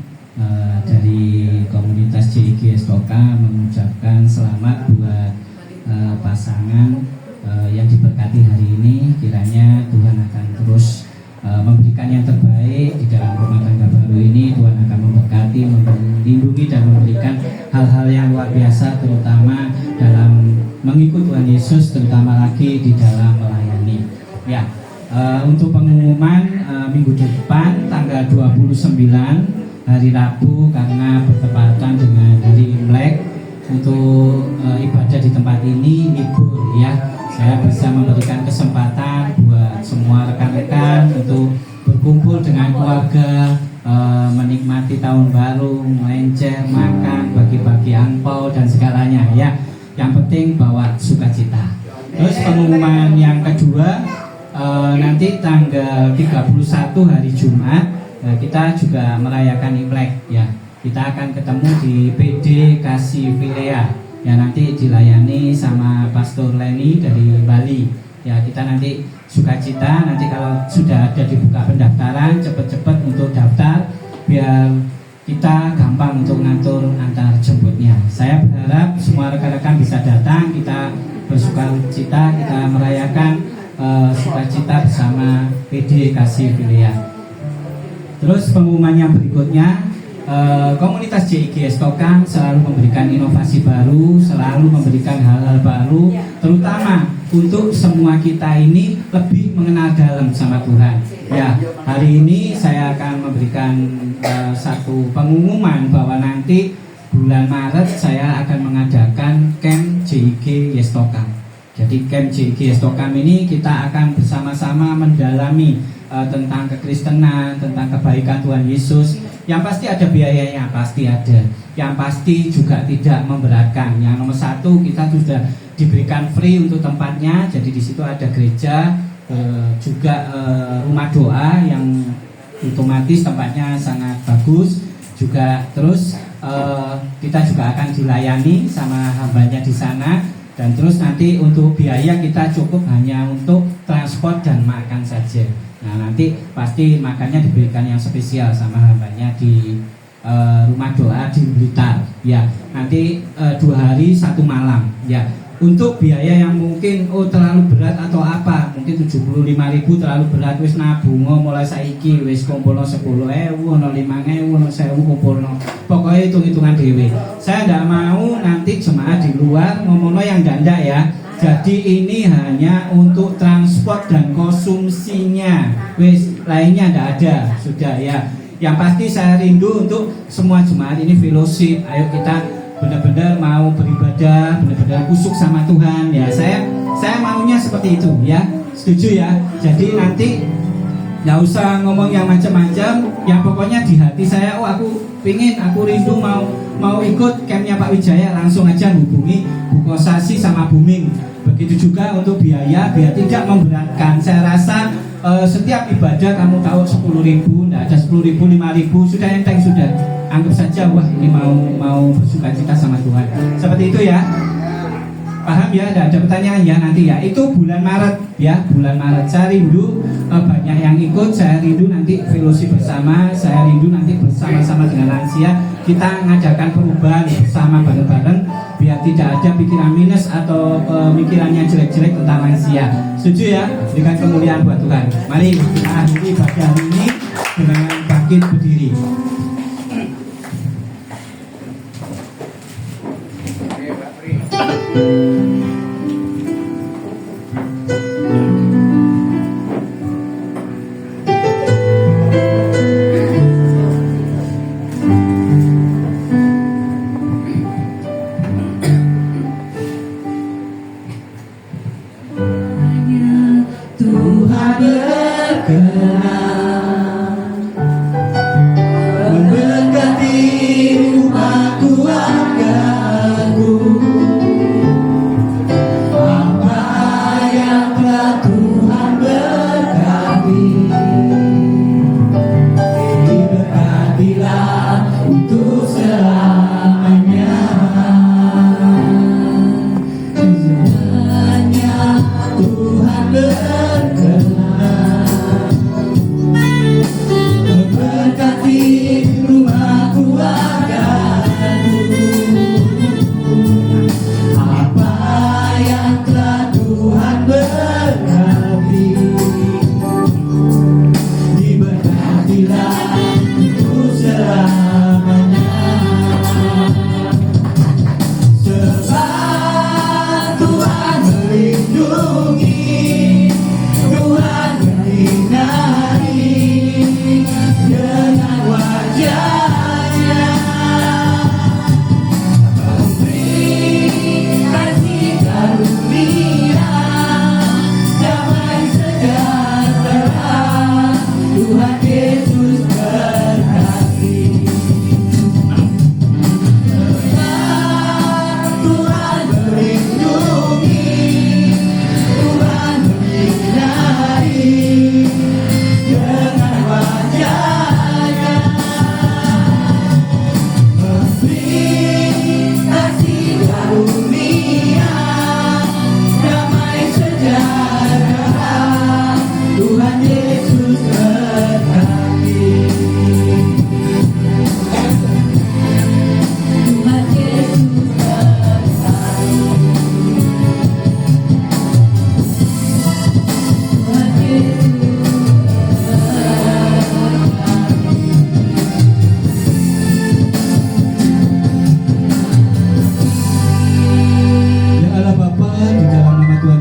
Dari komunitas JIG Estoka mengucapkan selamat buat pasangan yang diberkati hari ini. Kiranya Tuhan akan terus memberikan yang terbaik di dalam rumah tangga baru ini. Tuhan akan memberkati, melindungi dan memberikan hal-hal yang luar biasa, terutama dalam mengikut Tuhan Yesus, terutama lagi di dalam melayani. Ya, untuk pengumuman minggu depan tanggal 29 hari Rabu, karena bertepatan dengan hari Imlek, untuk ibadah di tempat ini libur ya. Saya bisa memberikan kesempatan buat semua rekan-rekan untuk berkumpul dengan keluarga, menikmati tahun baru, melencer, makan, bagi-bagi angpau dan segalanya ya. Yang penting bawa sukacita. Terus pengumuman yang kedua, nanti tanggal 31 hari Jumat kita juga merayakan Imlek ya. Kita akan ketemu di PD Kasih Vilea ya, nanti dilayani sama Pastor Leni dari Bali ya. Kita nanti sukacita, nanti kalau sudah ada dibuka pendaftaran cepet-cepet untuk daftar biar kita gampang untuk ngatur antar jemputnya. Saya berharap semua rekan-rekan bisa datang, kita bersukacita, kita merayakan sukacita bersama PD Kasih Vilea. Terus pengumuman yang berikutnya, komunitas JIG Estoka selalu memberikan inovasi baru, selalu memberikan hal-hal baru, terutama untuk semua kita ini lebih mengenal dalam sama Tuhan. Ya, hari ini saya akan memberikan satu pengumuman bahwa nanti bulan Maret saya akan mengadakan camp JIG Estoka. Jadi camp JIG Estoka ini kita akan bersama-sama mendalami tentang kekristenan, tentang kebaikan Tuhan Yesus. Yang pasti ada biayanya, pasti ada. Yang pasti juga tidak memberatkan. Yang nomor satu, kita sudah diberikan free untuk tempatnya. Jadi di situ ada gereja, juga rumah doa yang otomatis tempatnya sangat bagus. Juga terus kita juga akan dilayani sama hambanya di sana. Dan terus nanti untuk biaya kita cukup hanya untuk transport dan makan saja. Nah, nanti pasti makannya diberikan yang spesial sama hambanya di rumah doa di Blitar. Ya, nanti 2 hari 1 malam. Ya, untuk biaya yang mungkin terlalu berat atau apa, mungkin 75.000 terlalu berat, wis nabungo mulai saiki wis kumpulno 10.000, ono 5.000, ono 1.000 kumpulno. Pokoknya hitung-hitungan dhewe. Saya tidak mau nanti jemaah di luar ngomongno yang ndak ya. Jadi ini hanya untuk transport dan konsumsinya. Wis lainnya tidak ada, sudah ya. Yang pasti saya rindu untuk semua jemaat ini fellowship. Ayo kita benar-benar mau beribadah, benar-benar kusuk sama Tuhan ya. Saya maunya seperti itu ya. Setuju ya. Jadi nanti nggak usah ngomong yang macam-macam. Yang pokoknya di hati saya, aku pingin, aku rindu mau ikut campnya Pak Wijaya, langsung aja hubungi Bu Kosasi sama Buming. Begitu juga untuk biaya biar tidak memberatkan. Saya rasa setiap ibadah kamu tahu 10.000, tidak ada 10.000, 5.000 sudah enteng, sudah anggap saja wah ini mau bersukacita sama Tuhan. Seperti itu ya. Paham ya? Tidak ada pertanyaan ya nanti ya. Itu bulan Maret ya, bulan Maret. Saya rindu banyak yang ikut. Saya rindu nanti fellowship bersama. Saya rindu nanti bersama-sama dengan lansia kita mengadakan perubahan bersama bareng-bareng biar tidak ada pikiran minus atau pemikirannya jelek-jelek tentang lansia. Setuju ya? Berikan kemuliaan buat Tuhan. Mari kita akhiri ibadah hari ini dengan bangkit berdiri. Tuhan berkenan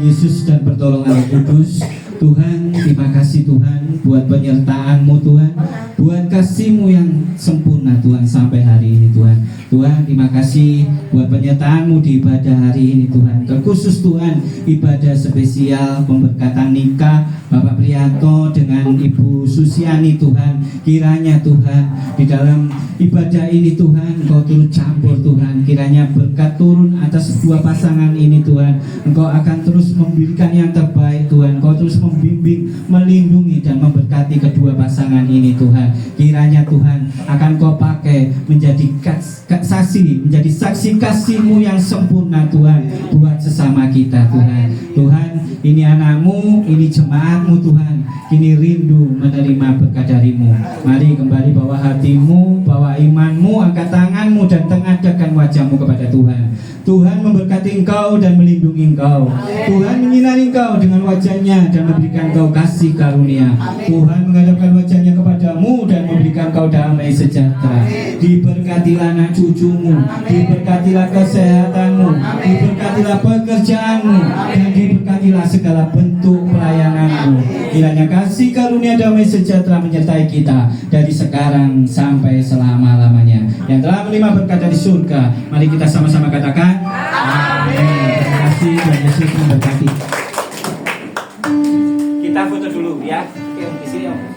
Yesus dan pertolongan Roh Kudus. Tuhan, terima kasih Tuhan buat penyertaan-Mu Tuhan, buat kasih-Mu yang sempurna Tuhan sampai hari ini Tuhan. Tuhan, terima kasih buat penyertaan-Mu di ibadah hari ini Tuhan. Terkhusus Tuhan, ibadah spesial pemberkatan nikah Bapak Prianto dengan Ibu Susiani Tuhan. Kiranya Tuhan, di dalam ibadah ini Tuhan, Engkau turut campur Tuhan. Kiranya berkat turun atas dua pasangan ini Tuhan. Engkau akan terus memberikan yang terbaik Tuhan. Engkau terus membimbing, melindungi dan memberkati kedua pasangan ini Tuhan. Kiranya Tuhan akan Kau pakai menjadi menjadi saksi kasih-Mu yang sempurna Tuhan buat sesama kita Tuhan. Tuhan, ini anak-Mu, ini jemaat-Mu Tuhan, kini rindu menerima berkat dari-Mu. Mari kembali bawa hatimu, bawa imanmu, angkat tanganmu dan tengadahkan wajahmu kepada Tuhan. Tuhan memberkati engkau dan melindungi engkau. Tuhan menyinari engkau dengan wajahnya dan memberikan engkau kasih karunia. Tuhan menghadapkan wajahnya kepadamu dan memberikan engkau damai sejahtera. Diberkatilah anak cucumu, diberkatilah kesehatanmu, diberkatilah pekerjaanmu, dan diberkatilah segala bentuk pelayananmu. Kiranya kasih karunia damai sejahtera menyertai kita dari sekarang sampai selama-lamanya. Yang telah menerima berkat dari surga, mari kita sama-sama katakan amin. Terima kasih, Tuhan Yesus memberkati. Kita foto dulu ya. Oke, di sini Om.